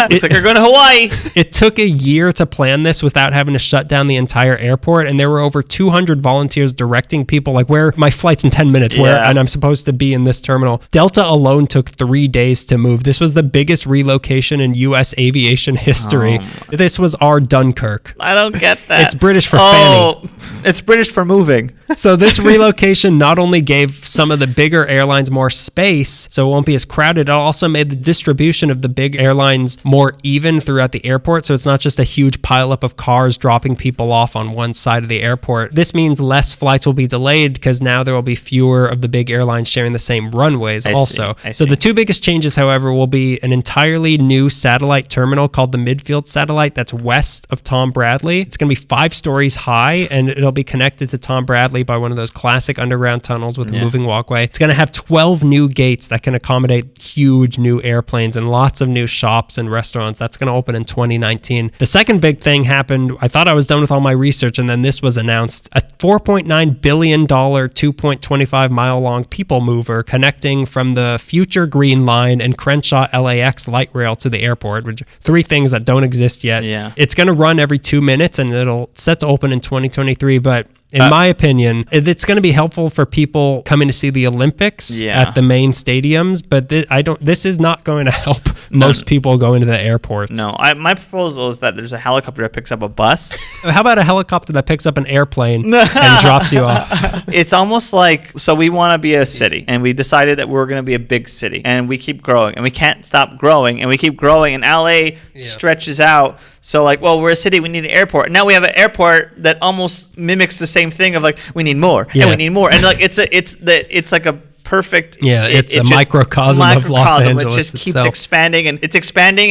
It's like you're going to Hawaii. It took a year to plan this without having to shut down the entire airport, and there were over 200 volunteers directing people, like, where my flight's in 10 minutes, and I'm supposed to be in this terminal. Delta alone took 3 days to move. This was the biggest relocation in U.S. aviation history. This was our Dunkirk. I don't get that. It's British for fanny. It's British for moving. So this relocation not only gave some of the bigger airlines more space, so it won't be as crowded, it also made the distribution of the big airlines more even throughout the airport. So it's not just a huge pileup of cars dropping people off on one side of the airport. This means less flights will be delayed because now there will be fewer of the big airlines sharing the same runways also. I So see. the two biggest changes, however, will be an entirely new satellite terminal called the Midfield Satellite that's west of Tom Bradley. It's going to be 5 stories high, and it'll be connected to Tom Bradley by one of those classic underground tunnels with a moving walkway. It's going to have 12 new gates that can accommodate huge new airplanes and lots of new shops and restaurants. That's going to open in 2019. The second big thing happened. I thought I was done with all my research, and then this was announced. A $4.9 billion, 2.25 mile long people mover connecting from the future Green Line and Crenshaw LAX light rail to the airport, which are 3 things that don't exist yet. Yeah. It's going to run every 2 minutes, and it'll set to open in 2023, but in my opinion, it's going to be helpful for people coming to see the Olympics at the main stadiums, but this is not going to help most people going to the airports. No, my proposal is that there's a helicopter that picks up a bus. How about a helicopter that picks up an airplane and drops you off? It's almost like, so we want to be a city, and we decided that we're going to be a big city, and we keep growing, and we can't stop growing, and we keep growing, and LA stretches out. So like, well, we're a city, we need an airport. Now we have an airport that almost mimics the same thing of like, we need more, and we need more, and like it's like a perfect. It's a microcosm of Los Angeles. It just keeps itself. expanding,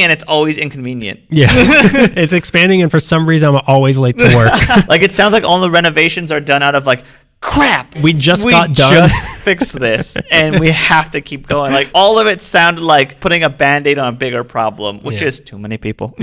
and it's always inconvenient. Yeah, it's expanding, and for some reason I'm always late to work. Like, it sounds like all the renovations are done out of like, crap, we just got done. Just fixed this, and we have to keep going. Like, all of it sounded like putting a Band-Aid on a bigger problem, which is too many people.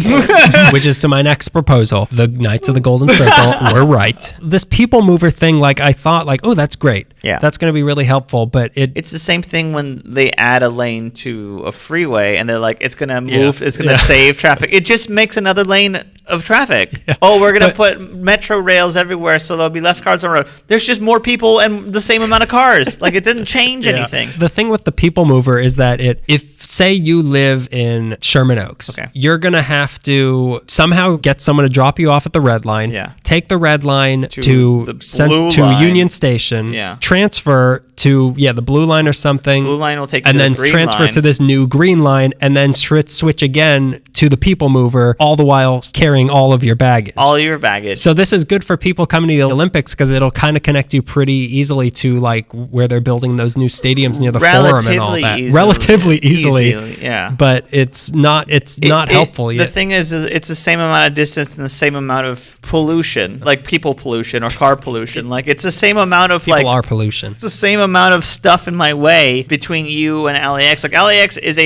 Which is to my next proposal. The Knights of the Golden Circle were right. This people mover thing, like, I thought, like, oh, that's great. Yeah. That's going to be really helpful, but it's the same thing when they add a lane to a freeway, and they're like, it's going to move, it's going to save traffic. It just makes another lane of traffic. Yeah. Oh, we're going to put metro rails everywhere, so there'll be less cars on the road. There's just more people and the same amount of cars. Like, it didn't change anything. The thing with the people mover is that if say you live in Sherman Oaks, you're going to have to somehow get someone to drop you off at the red line, take the red line to Union Station, transfer to the blue line or something. Blue line will take you and to then the green transfer line. to this new green line, and then switch again to the people mover, all the while carrying all of your baggage. All your baggage. So this is good for people coming to the Olympics because it'll kind of connect you pretty easily to like where they're building those new stadiums near the Forum and all that. Relatively easily. Yeah. But it's not helpful yet. The thing is, it's the same amount of distance and the same amount of pollution, like people pollution or car pollution. Like, it's the same amount of people are pollution. It's the same amount of stuff in my way between you and LAX. Like, LAX is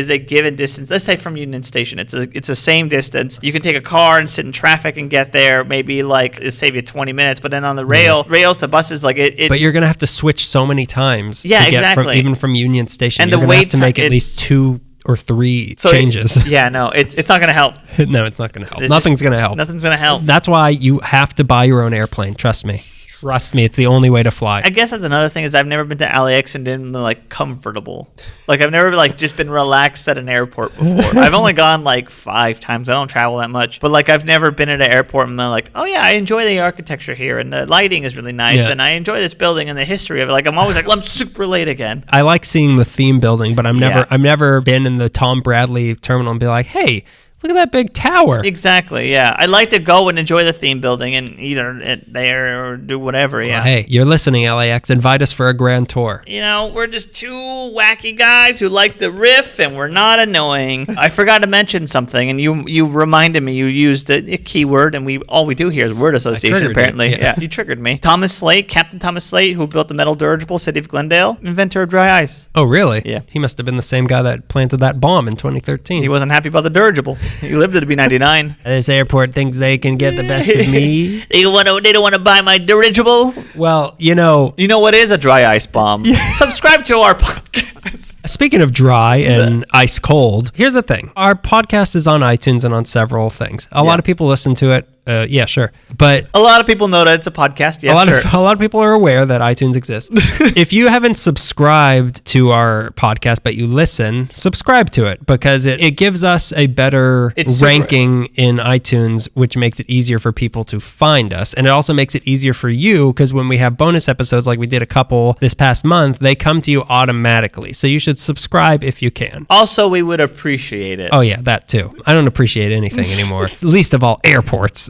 a given distance. Let's say from Union Station, it's the same distance. You can take a car and sit in traffic and get there. Maybe like it save you 20 minutes. But then on the rails to buses, like it. But you're gonna have to switch so many times. Yeah, to get exactly. from Union Station. And you're the gonna have wait to make at least 2 or 3 changes. It's not gonna help. No, it's not gonna help. Nothing's gonna help. Nothing's gonna help. That's why you have to buy your own airplane. Trust me. Trust me, it's the only way to fly. I guess that's another thing is I've never been to LAX and been like comfortable. Like I've never like just been relaxed at an airport before. I've only gone like 5 times. I don't travel that much, but like I've never been at an airport and been like, oh yeah, I enjoy the architecture here and the lighting is really nice and I enjoy this building and the history of it. Like I'm always like, well, I'm super late again. I like seeing the theme building, but I've never been in the Tom Bradley terminal and be like, hey, look at that big tower. Exactly, yeah. I like to go and enjoy the theme building and either it there or do whatever, yeah. Well, hey, you're listening, LAX. Invite us for a grand tour. You know, we're just 2 wacky guys who like the riff and we're not annoying. I forgot to mention something and you reminded me. You used a keyword and all we do here is word association apparently. Yeah, you triggered me. Thomas Slate, Captain Thomas Slate, who built the metal dirigible City of Glendale, inventor of dry ice. Oh, really? Yeah. He must have been the same guy that planted that bomb in 2013. He wasn't happy about the dirigible. He lived it to be 99. This airport thinks they can get the best of me. They don't want to buy my dirigible. Well, you know what is a dry ice bomb? Subscribe to our podcast. Speaking of dry and ice cold, here's the thing. Our podcast is on iTunes and on several things. A lot of people listen to it. Yeah, sure. But a lot of people know that it's a podcast. Yeah, a lot of people are aware that iTunes exists. If you haven't subscribed to our podcast, but you listen, subscribe to it because it gives us a better ranking in iTunes, which makes it easier for people to find us. And it also makes it easier for you because when we have bonus episodes, like we did a couple this past month, they come to you automatically. So you should subscribe if you can. Also, we would appreciate it. Oh, yeah, that too. I don't appreciate anything anymore. Least of all airports.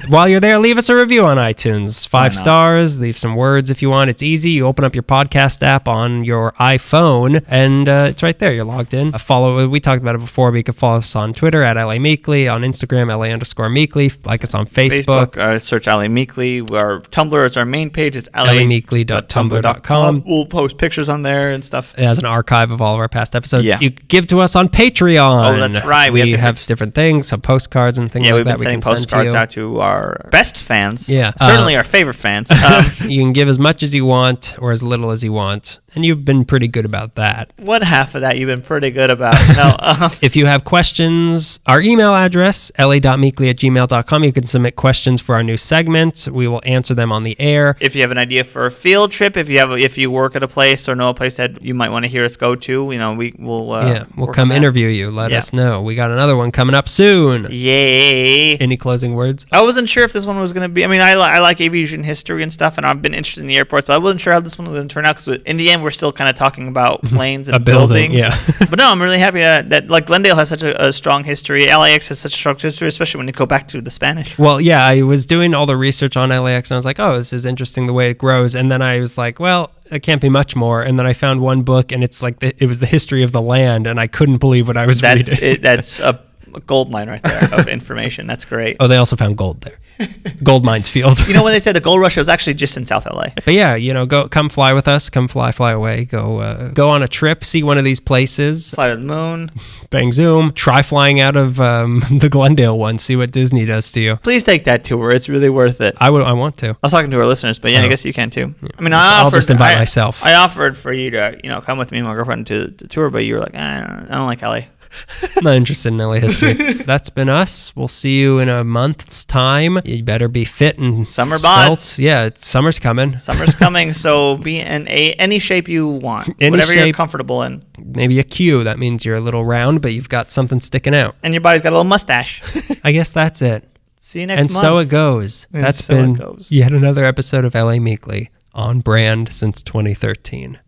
While you're there, leave us a review on iTunes. 5 stars, leave some words if you want. It's easy. You open up your podcast app on your iPhone, and it's right there. You're logged in. We talked about it before, but you can follow us on Twitter at LA Meekly, on Instagram, LA_Meekly. Like us on Facebook. Search LA Meekly. Our Tumblr is our main page. It's lameekly.tumblr.com. We'll post pictures on there and stuff. It has an archive of all of our past episodes. Yeah. You give to us on Patreon. Oh, that's right. We have different things, some postcards and things like that. We've been sending postcards out to our best fans. Yeah. Certainly our favorite fans. You can give as much as you want or as little as you want. And you've been pretty good about that. What half of that you've been pretty good about? No. If you have questions, our email address, la.meekly@gmail.com. You can submit questions for our new segment. We will answer them on the air. If you have an idea for a field trip, if you work at a place or know a place that you might want to hear us go to, we'll come interview you. Let us know. We got another one coming up soon. Yay. Any closing words? I wasn't sure if this one was going to be. I mean, I like aviation history and stuff, and I've been interested in the airports, but I wasn't sure how this one was going to turn out because in the end, we're still kind of talking about planes and buildings. Yeah. But no, I'm really happy that like Glendale has such a strong history. LAX has such a strong history, especially when you go back to the Spanish. Well, yeah, I was doing all the research on LAX, and I was like, oh, this is interesting the way it grows. And then I was like, well, it can't be much more. And then I found one book, and it's like it was the history of the land, and I couldn't believe what I was reading. That's a gold mine right there of information. That's great. Oh, they also found gold there. Gold mines field. You know, when they said the gold rush, it was actually just in South LA. But yeah, come fly with us. Come fly away. Go on a trip. See one of these places. Fly to the moon. Bang zoom. Try flying out of the Glendale one. See what Disney does to you. Please take that tour. It's really worth it. I want to. I was talking to our listeners, but yeah, I guess you can too. Yeah. I mean, I'll just invite myself. I offered for you to come with me and my girlfriend to the tour, but you were like, I don't like LA. I'm not interested in LA history. That's been us. We'll see you in a month's time. You better be fit and summer bods. Yeah, summer's coming. Summer's coming, so be in any shape you want. Whatever you're comfortable in. Maybe a Q. That means you're a little round, but you've got something sticking out. And your body's got a little mustache. I guess that's it. See you next month. And so it goes. That's been yet another episode of LA Meekly, on brand since 2013.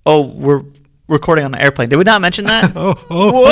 Oh, we're recording on an airplane. Did we not mention that? Whoa!